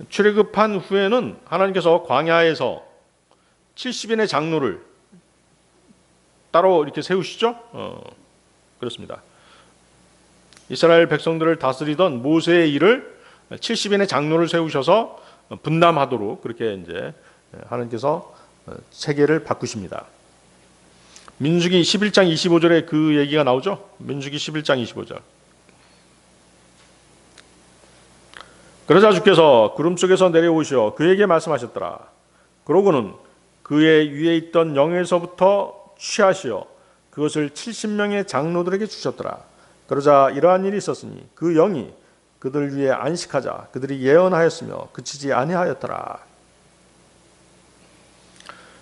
출애굽한 후에는 하나님께서 광야에서 70인의 장로를 따로 이렇게 세우시죠. 그렇습니다. 이스라엘 백성들을 다스리던 모세의 일을 70인의 장로를 세우셔서 분담하도록 그렇게 이제 하나님께서 체계를 바꾸십니다. 민수기 11장 25절에 그 얘기가 나오죠. 민수기 11장 25절. 그러자 주께서 구름 속에서 내려오시어 그에게 말씀하셨더라. 그러고는 그의 위에 있던 영에서부터 취하시어 그것을 70명의 장로들에게 주셨더라. 그러자 이러한 일이 있었으니 그 영이 그들 위에 안식하자 그들이 예언하였으며 그치지 아니하였더라.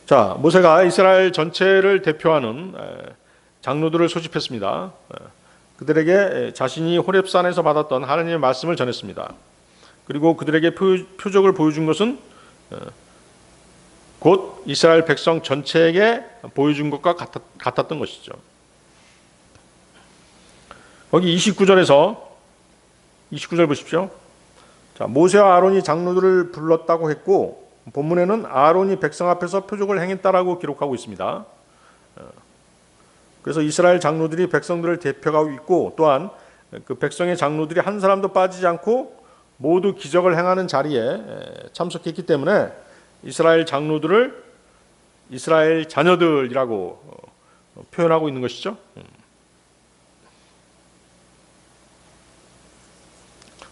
자, 모세가 이스라엘 전체를 대표하는 장로들을 소집했습니다. 그들에게 자신이 호렙산에서 받았던 하나님의 말씀을 전했습니다. 그리고 그들에게 표적을 보여준 것은 곧 이스라엘 백성 전체에게 보여준 것과 같았던 것이죠. 거기 29절 보십시오. 자, 모세와 아론이 장로들을 불렀다고 했고 본문에는 아론이 백성 앞에서 표적을 행했다라고 기록하고 있습니다. 그래서 이스라엘 장로들이 백성들을 대표하고 있고 또한 그 백성의 장로들이 한 사람도 빠지지 않고 모두 기적을 행하는 자리에 참석했기 때문에 이스라엘 장로들을 이스라엘 자녀들이라고 표현하고 있는 것이죠.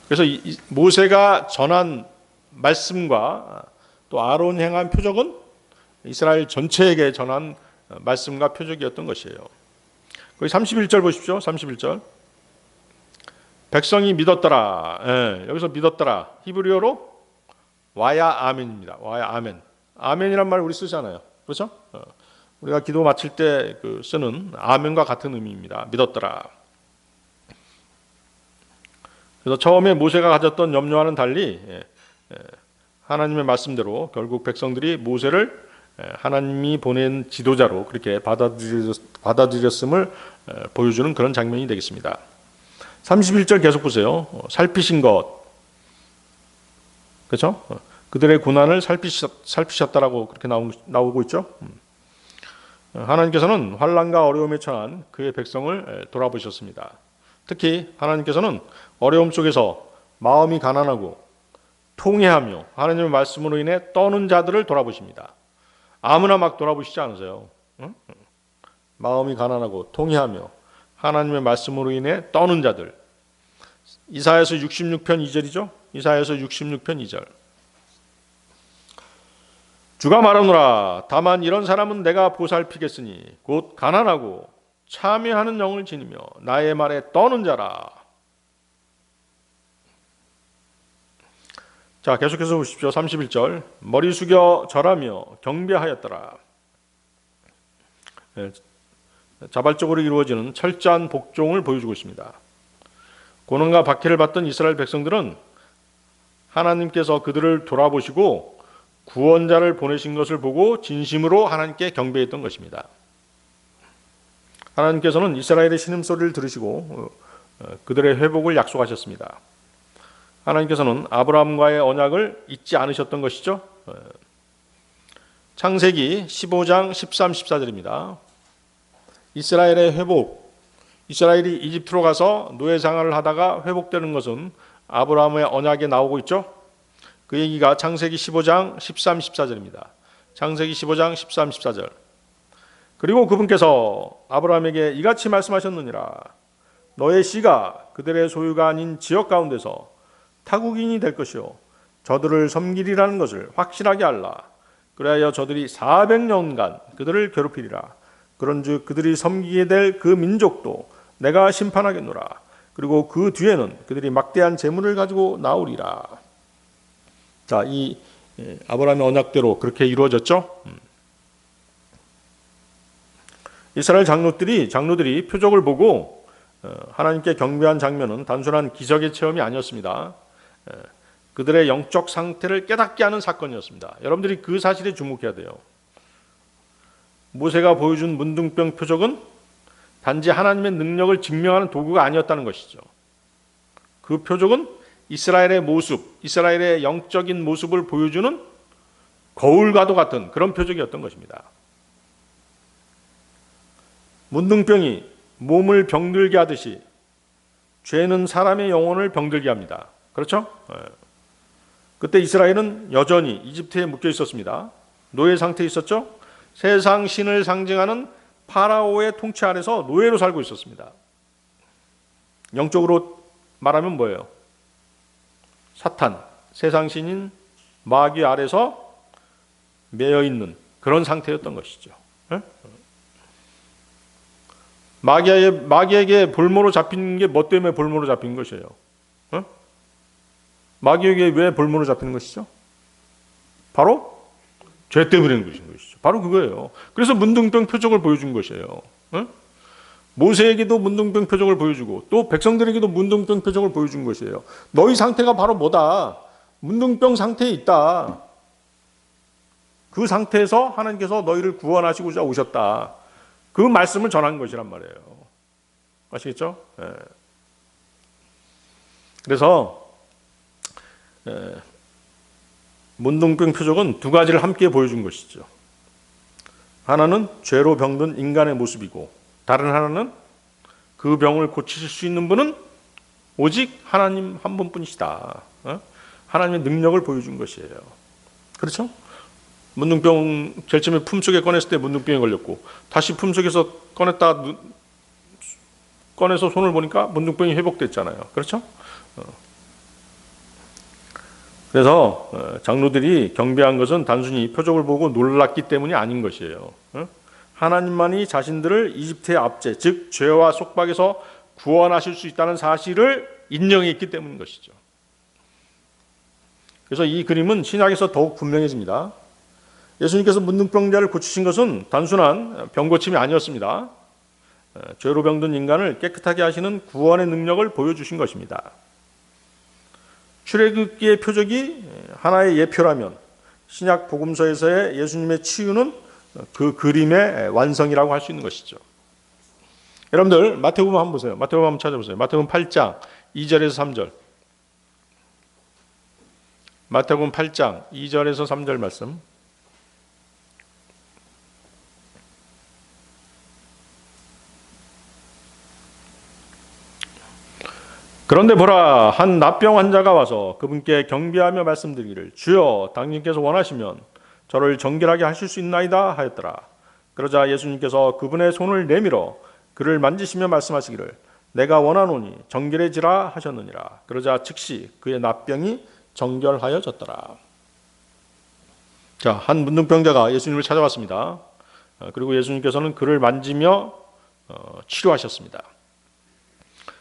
그래서 모세가 전한 말씀과 또 아론이 행한 표적은 이스라엘 전체에게 전한 말씀과 표적이었던 것이에요. 거기 31절 보십시오. 31절. 백성이 믿었더라. 예, 여기서 믿었더라. 히브리어로 와야 아멘입니다. 와야 아멘. 아멘이란 말 우리 쓰잖아요. 그렇죠? 우리가 기도 마칠 때 쓰는 아멘과 같은 의미입니다. 믿었더라. 그래서 처음에 모세가 가졌던 염려와는 달리 하나님의 말씀대로 결국 백성들이 모세를 하나님이 보낸 지도자로 그렇게 받아들였음을 보여주는 그런 장면이 되겠습니다. 31절 계속 보세요. 살피신 것. 그렇죠? 그들의 고난을 살피셨다라고 그렇게 나오고 있죠. 하나님께서는 환난과 어려움에 처한 그의 백성을 돌아보셨습니다. 특히 하나님께서는 어려움 속에서 마음이 가난하고 통회하며 하나님의 말씀으로 인해 떠는 자들을 돌아보십니다. 아무나 막 돌아보시지 않으세요. 마음이 가난하고 통회하며 하나님의 말씀으로 인해 떠는 자들. 이사야서 66편 2절이죠. 이사야서 66편 2절. 주가 말하노라. 다만 이런 사람은 내가 보살피겠으니 곧 가난하고 참회하는 영을 지니며 나의 말에 떠는 자라. 자, 계속해서 보십시오. 31절. 머리 숙여 절하며 경배하였더라. 자발적으로 이루어지는 철저한 복종을 보여주고 있습니다. 고난과 박해를 받던 이스라엘 백성들은 하나님께서 그들을 돌아보시고 구원자를 보내신 것을 보고 진심으로 하나님께 경배했던 것입니다. 하나님께서는 이스라엘의 신음소리를 들으시고 그들의 회복을 약속하셨습니다. 하나님께서는 아브라함과의 언약을 잊지 않으셨던 것이죠. 창세기 15장 13, 14절입니다. 이스라엘의 회복, 이스라엘이 이집트로 가서 노예 생활을 하다가 회복되는 것은 아브라함의 언약에 나오고 있죠. 그 얘기가 창세기 15장 13, 14절입니다. 창세기 15장 13, 14절. 그리고 그분께서 아브라함에게 이같이 말씀하셨느니라. 너의 씨가 그들의 소유가 아닌 지역 가운데서 타국인이 될 것이요 저들을 섬기리라는 것을 확실하게 알라. 그래야 저들이 400년간 그들을 괴롭히리라. 그런즉 그들이 섬기게 될 그 민족도 내가 심판하겠노라. 그리고 그 뒤에는 그들이 막대한 재물을 가지고 나오리라. 자, 이 아브라함의 언약대로 그렇게 이루어졌죠. 이스라엘 장로들이 표적을 보고 하나님께 경배한 장면은 단순한 기적의 체험이 아니었습니다. 그들의 영적 상태를 깨닫게 하는 사건이었습니다. 여러분들이 그 사실에 주목해야 돼요. 모세가 보여준 문둥병 표적은 단지 하나님의 능력을 증명하는 도구가 아니었다는 것이죠. 그 표적은 이스라엘의 모습, 이스라엘의 영적인 모습을 보여주는 거울과도 같은 그런 표적이었던 것입니다. 문둥병이 몸을 병들게 하듯이 죄는 사람의 영혼을 병들게 합니다. 그렇죠? 그때 이스라엘은 여전히 이집트에 묶여 있었습니다. 노예 상태에 있었죠? 세상 신을 상징하는 파라오의 통치 아래서 노예로 살고 있었습니다. 영적으로 말하면 뭐예요? 사탄, 세상 신인 마귀 아래서 매여 있는 그런 상태였던 것이죠. 마귀에게 볼모로 잡힌 게 뭐 때문에 볼모로 잡힌 것이에요? 마귀에게 왜 볼모로 잡히는 것이죠? 바로 죄 때문에 그런 것이죠. 바로 그거예요. 그래서 문둥병 표적을 보여준 것이에요. 모세에게도 문둥병 표적을 보여주고 또 백성들에게도 문둥병 표적을 보여준 것이에요. 너희 상태가 바로 뭐다? 문둥병 상태에 있다. 그 상태에서 하나님께서 너희를 구원하시고자 오셨다. 그 말씀을 전한 것이란 말이에요. 아시겠죠? 그래서 문둥병 표적은 두 가지를 함께 보여준 것이죠. 하나는 죄로 병든 인간의 모습이고 다른 하나는 그 병을 고치실 수 있는 분은 오직 하나님 한 분뿐이시다. 하나님의 능력을 보여준 것이에요. 그렇죠? 문둥병 제일 처음에 품속에 꺼냈을 때 문둥병에 걸렸고 다시 품속에서 꺼내서 손을 보니까 문둥병이 회복됐잖아요. 그렇죠? 그래서 장로들이 경배한 것은 단순히 표적을 보고 놀랐기 때문이 아닌 것이에요. 하나님만이 자신들을 이집트의 압제, 즉 죄와 속박에서 구원하실 수 있다는 사실을 인정했기 때문인 것이죠. 그래서 이 그림은 신약에서 더욱 분명해집니다. 예수님께서 문둥병자를 고치신 것은 단순한 병고침이 아니었습니다. 죄로 병든 인간을 깨끗하게 하시는 구원의 능력을 보여주신 것입니다. 출애굽기의 표적이 하나의 예표라면 신약 복음서에서의 예수님의 치유는 그 그림의 완성이라고 할 수 있는 것이죠. 여러분들 마태복음 한번 보세요. 마태복음 한번 찾아보세요. 마태복음 8장 2절에서 3절. 마태복음 8장 2절에서 3절 말씀. 그런데 보라, 한 납병 환자가 와서 그분께 경배하며 말씀드리기를 주여 당신께서 원하시면 저를 정결하게 하실 수 있나이다 하였더라. 그러자 예수님께서 그분의 손을 내밀어 그를 만지시며 말씀하시기를 내가 원하노니 정결해지라 하셨느니라. 그러자 즉시 그의 납병이 정결하여졌더라. 자, 한 문둥병자가 예수님을 찾아왔습니다. 그리고 예수님께서는 그를 만지며 치료하셨습니다.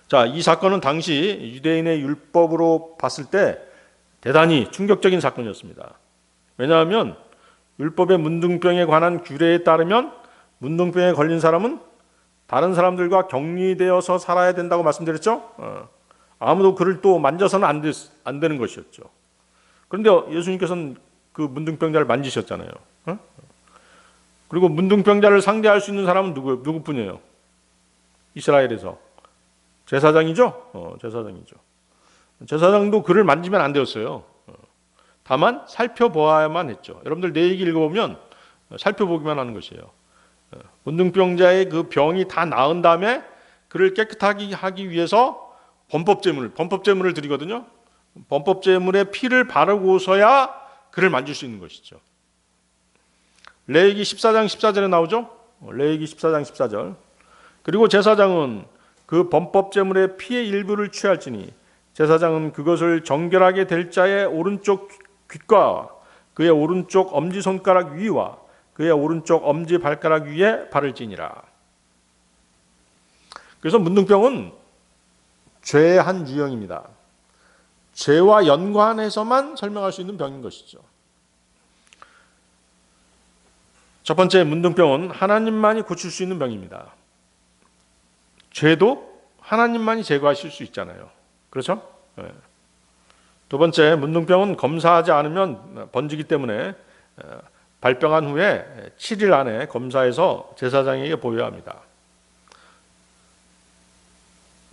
자, 이 사건은 당시 유대인의 율법으로 봤을 때 대단히 충격적인 사건이었습니다. 왜냐하면 율법의 문둥병에 관한 규례에 따르면 문둥병에 걸린 사람은 다른 사람들과 격리되어서 살아야 된다고 말씀드렸죠. 아무도 그를 또 만져서는 안 되는 것이었죠. 그런데 예수님께서는 그 문둥병자를 만지셨잖아요. 그리고 문둥병자를 상대할 수 있는 사람은 누구뿐이에요? 이스라엘에서 제사장이죠. 제사장이죠. 제사장도 그를 만지면 안 되었어요. 다만 살펴보아야만 했죠. 여러분들 내 얘기 읽어보면 살펴보기만 하는 것이에요. 문둥병자의 그 병이 다 나은 다음에 그를 깨끗하게 하기 위해서 범법제물을 드리거든요. 범법제물에 피를 바르고서야 그를 만질 수 있는 것이죠. 레위기 14장 14절에 나오죠. 레위기 14장 14절. 그리고 제사장은 그 범법제물의 피의 일부를 취할지니 제사장은 그것을 정결하게 될 자의 오른쪽 귓과 그의 오른쪽 엄지손가락 위와 그의 오른쪽 엄지발가락 위에 바를지니라. 그래서 문둥병은 죄의 한 유형입니다. 죄와 연관해서만 설명할 수 있는 병인 것이죠. 첫 번째, 문둥병은 하나님만이 고칠 수 있는 병입니다. 죄도 하나님만이 제거하실 수 있잖아요. 그렇죠? 두 번째, 문둥병은 검사하지 않으면 번지기 때문에 발병한 후에 7일 안에 검사해서 제사장에게 보여야 합니다.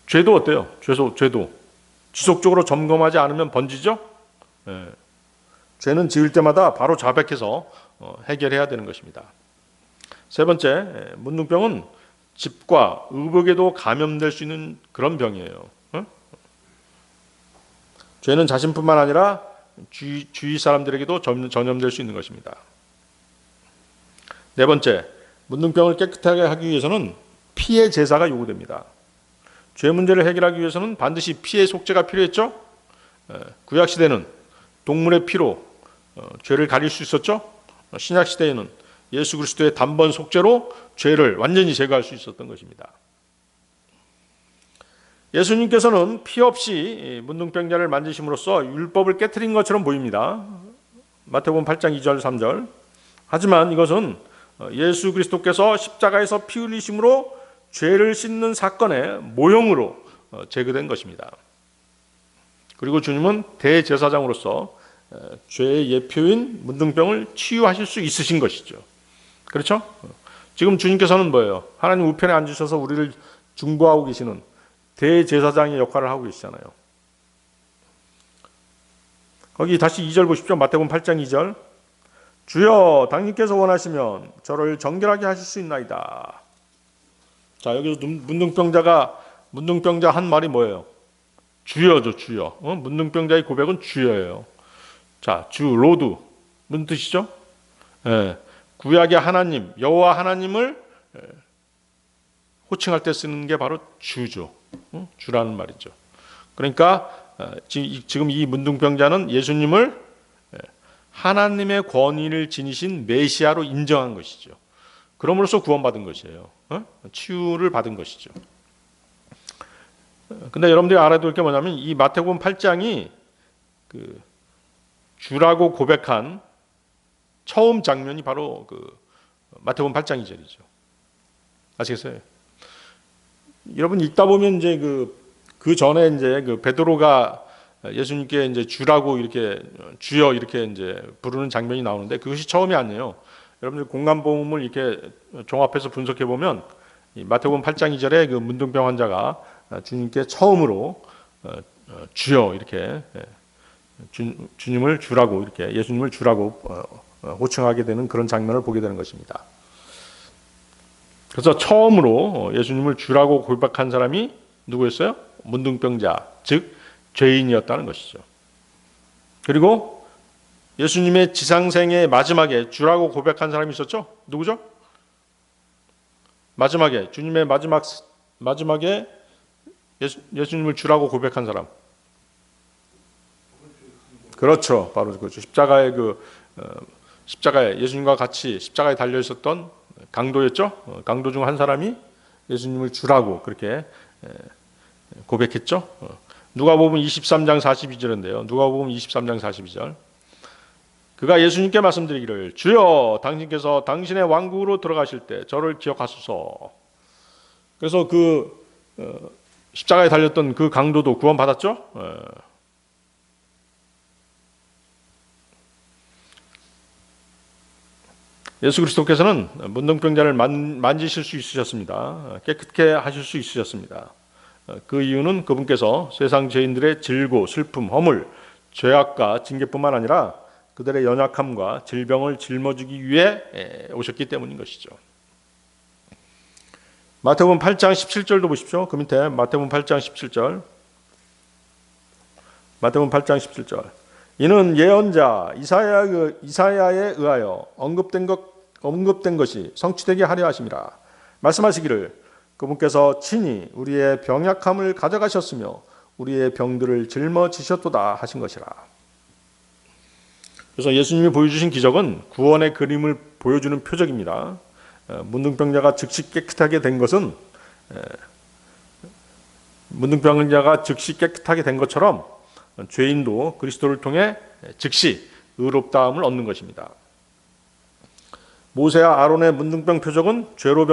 죄도 어때요? 죄도 지속적으로 점검하지 않으면 번지죠. 예. 죄는 지을 때마다 바로 자백해서 해결해야 되는 것입니다. 세 번째, 문둥병은 집과 의복에도 감염될 수 있는 그런 병이에요. 죄는 자신뿐만 아니라 주위 사람들에게도 전염될 수 있는 것입니다. 네 번째, 문둥병을 깨끗하게 하기 위해서는 피의 제사가 요구됩니다. 죄 문제를 해결하기 위해서는 반드시 피의 속죄가 필요했죠. 구약시대는 동물의 피로 죄를 가릴 수 있었죠. 신약시대에는 예수 그리스도의 단번 속죄로 죄를 완전히 제거할 수 있었던 것입니다. 예수님께서는 피 없이 문둥병자를 만지심으로써 율법을 깨트린 것처럼 보입니다. 마태복음 8장 2절 3절. 하지만 이것은 예수 그리스도께서 십자가에서 피 흘리심으로 죄를 씻는 사건의 모형으로 제거된 것입니다. 그리고 주님은 대제사장으로서 죄의 예표인 문둥병을 치유하실 수 있으신 것이죠. 그렇죠? 지금 주님께서는 뭐예요? 하나님 우편에 앉으셔서 우리를 중보하고 계시는 대제사장의 역할을 하고 계시잖아요. 거기 다시 2절 보십시오. 마태복음 8장 2절. 주여 당신께서 원하시면 저를 정결하게 하실 수 있나이다. 자, 여기서 문둥병자 한 말이 뭐예요? 주여죠, 주여. 문둥병자의 고백은 주여예요. 자, 주 로드 무슨 뜻이죠? 예, 구약의 하나님 여호와 하나님을 호칭할 때 쓰는 게 바로 주죠. 주라는 말이죠. 그러니까 지금 이 문둥병자는 예수님을 하나님의 권위를 지니신 메시아로 인정한 것이죠. 그럼으로써 구원받은 것이에요. 치유를 받은 것이죠. 근데 여러분들이 알아야 될 게 뭐냐면 이 마태복음 8장이 그 주라고 고백한 처음 장면이 바로 그 마태복음 8장 2절이죠. 아시겠어요? 여러분 읽다 보면 이제 그 전에 이제 그 베드로가 예수님께 이제 주라고 이렇게 주여 이렇게 이제 부르는 장면이 나오는데 그것이 처음이 아니에요. 여러분들 공간복음을 이렇게 종합해서 분석해 보면 마태복음 8장 2절에 그 문둥병 환자가 주님께 처음으로 주여 이렇게 주님을 주라고 이렇게 예수님을 주라고 호칭하게 되는 그런 장면을 보게 되는 것입니다. 그래서 처음으로 예수님을 주라고 고백한 사람이 누구였어요? 문둥병자, 즉 죄인이었다는 것이죠. 그리고 예수님의 지상생의 마지막에 주라고 고백한 사람이 있었죠? 누구죠? 마지막에 주님의 마지막에 예수님을 주라고 고백한 사람. 그렇죠, 바로 그렇죠. 십자가에 예수님과 같이 십자가에 달려 있었던 강도였죠. 강도 중 한 사람이 예수님을 주라고 그렇게 고백했죠. 누가복음 23장 42절인데요. 누가복음 23장 42절. 그가 예수님께 말씀드리기를 주여 당신께서 당신의 왕국으로 들어가실 때 저를 기억하소서. 그래서 십자가에 달렸던 그 강도도 구원받았죠. 예수 그리스도께서는 문둥병자를 만지실 수 있으셨습니다. 깨끗게 하실 수 있으셨습니다. 그 이유는 그분께서 세상 죄인들의 질고 슬픔, 허물, 죄악과 징계뿐만 아니라 그들의 연약함과 질병을 짊어지기 위해 오셨기 때문인 것이죠. 마태복음 8장 17절도 보십시오. 그 밑에 마태복음 8장 17절. 마태복음 8장 17절. 이는 예언자 이사야에 의하여 언급된 것이 성취되게 하려 하심이라. 말씀하시기를 그분께서 친히 우리의 병약함을 가져가셨으며 우리의 병들을 짊어지셨도다 하신 것이라. 그래서 예수님이 보여주신 기적은 구원의 그림을 보여주는 표적입니다. 문둥병자가 즉시 깨끗하게 된 것은 문둥병자가 즉시 깨끗하게 된 것처럼 죄인도 그리스도를 통해 즉시 의롭다함을 얻는 것입니다. 모세와 아론의 문둥병 표적은 죄로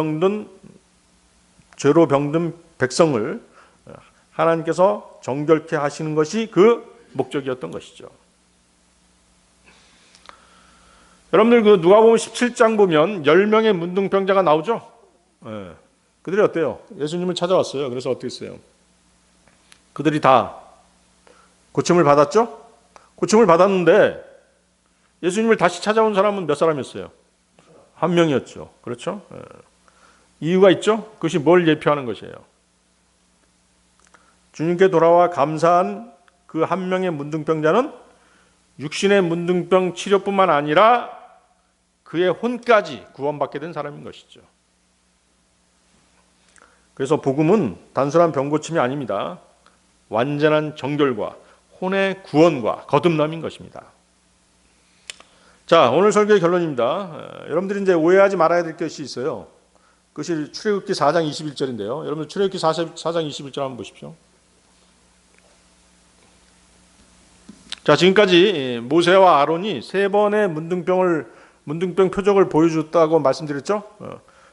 병든 백성을 하나님께서 정결케 하시는 것이 그 목적이었던 것이죠. 여러분들 그 누가복음 17장 보면 10명의 문둥병자가 나오죠. 그들이 어때요? 예수님을 찾아왔어요. 그래서 어떻게 했어요? 그들이 다 고침을 받았죠? 고침을 받았는데 예수님을 다시 찾아온 사람은 몇 사람이었어요? 한 명이었죠. 그렇죠? 이유가 있죠? 그것이 뭘 예표하는 것이에요? 주님께 돌아와 감사한 그 한 명의 문둥병자는 육신의 문둥병 치료뿐만 아니라 그의 혼까지 구원받게 된 사람인 것이죠. 그래서 복음은 단순한 병고침이 아닙니다. 완전한 정결과 혼의 구원과 거듭남인 것입니다. 자, 오늘 설교의 결론입니다. 여러분들이 이제 오해하지 말아야 될 것이 있어요. 그것이 출애굽기 4장 21절인데요. 여러분들 출애굽기 4장 21절 한번 보십시오. 자, 지금까지 모세와 아론이 3번의 문둥병 표적을 보여줬다고 말씀드렸죠.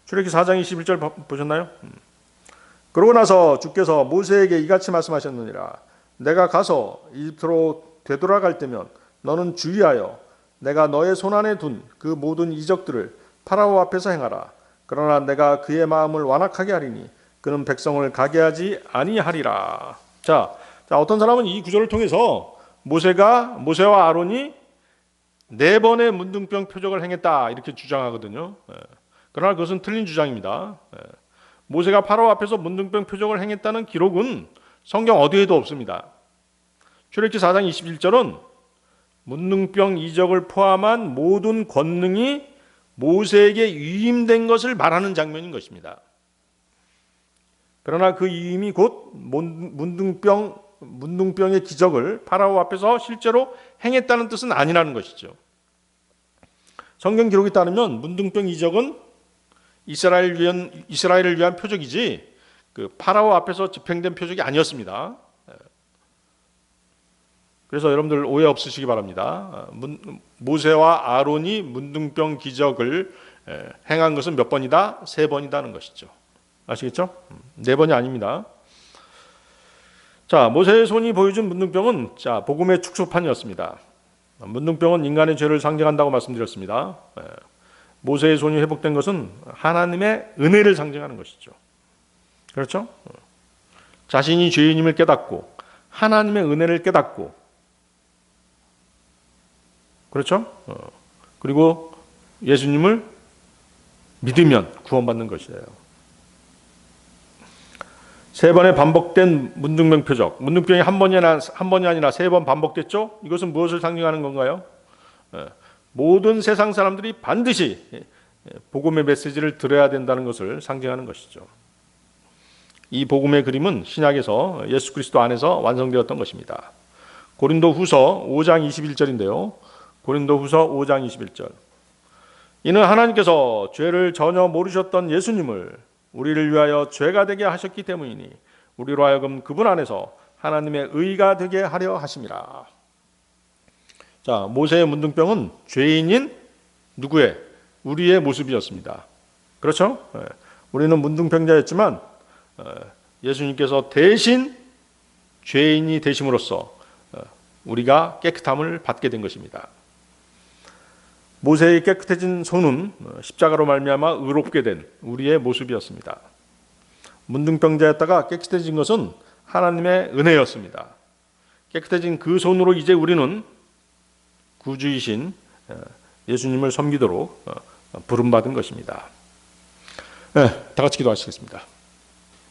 출애굽기 4장 21절 보셨나요? 그러고 나서 주께서 모세에게 이같이 말씀하셨느니라. 내가 가서 이집트로 되돌아갈 때면 너는 주의하여 내가 너의 손안에 둔 그 모든 이적들을 파라오 앞에서 행하라. 그러나 내가 그의 마음을 완악하게 하리니 그는 백성을 가게 하지 아니하리라. 자, 어떤 사람은 이 구절을 통해서 모세와 아론이 4번의 문둥병 표적을 행했다 이렇게 주장하거든요. 그러나 그것은 틀린 주장입니다. 모세가 파라오 앞에서 문둥병 표적을 행했다는 기록은 성경 어디에도 없습니다. 출애굽기 4장 21절은 문둥병 이적을 포함한 모든 권능이 모세에게 위임된 것을 말하는 장면인 것입니다. 그러나 그 위임이 곧 문둥병의 기적을 파라오 앞에서 실제로 행했다는 뜻은 아니라는 것이죠. 성경 기록에 따르면 문둥병 이적은 이스라엘을 위한 표적이지 그 파라오 앞에서 집행된 표적이 아니었습니다. 그래서 여러분들 오해 없으시기 바랍니다. 모세와 아론이 문둥병 기적을 행한 것은 몇 번이다? 3번이다는 것이죠. 아시겠죠? 4번이 아닙니다. 자, 모세의 손이 보여준 문둥병은 복음의 축소판이었습니다. 문둥병은 인간의 죄를 상징한다고 말씀드렸습니다. 모세의 손이 회복된 것은 하나님의 은혜를 상징하는 것이죠. 그렇죠? 자신이 죄인임을 깨닫고 하나님의 은혜를 깨닫고 그렇죠? 그리고 예수님을 믿으면 구원받는 것이에요. 3번의 반복된 문둥병 표적, 문둥병이 한 번이 아니라 3번 반복됐죠? 이것은 무엇을 상징하는 건가요? 모든 세상 사람들이 반드시 복음의 메시지를 들어야 된다는 것을 상징하는 것이죠. 이 복음의 그림은 신약에서 예수 그리스도 안에서 완성되었던 것입니다. 고린도후서 5장 21절인데요. 고린도후서 5장 21절. 이는 하나님께서 죄를 전혀 모르셨던 예수님을 우리를 위하여 죄가 되게 하셨기 때문이니 우리로 하여금 그분 안에서 하나님의 의가 되게 하려 하심이라. 자, 모세의 문둥병은 죄인인 누구의? 우리의 모습이었습니다. 그렇죠? 우리는 문둥병자였지만 예수님께서 대신 죄인이 되심으로써 우리가 깨끗함을 받게 된 것입니다. 모세의 깨끗해진 손은 십자가로 말미암아 의롭게 된 우리의 모습이었습니다. 문둥병자였다가 깨끗해진 것은 하나님의 은혜였습니다. 깨끗해진 그 손으로 이제 우리는 구주이신 예수님을 섬기도록 부름받은 것입니다. 다 같이 기도하시겠습니다.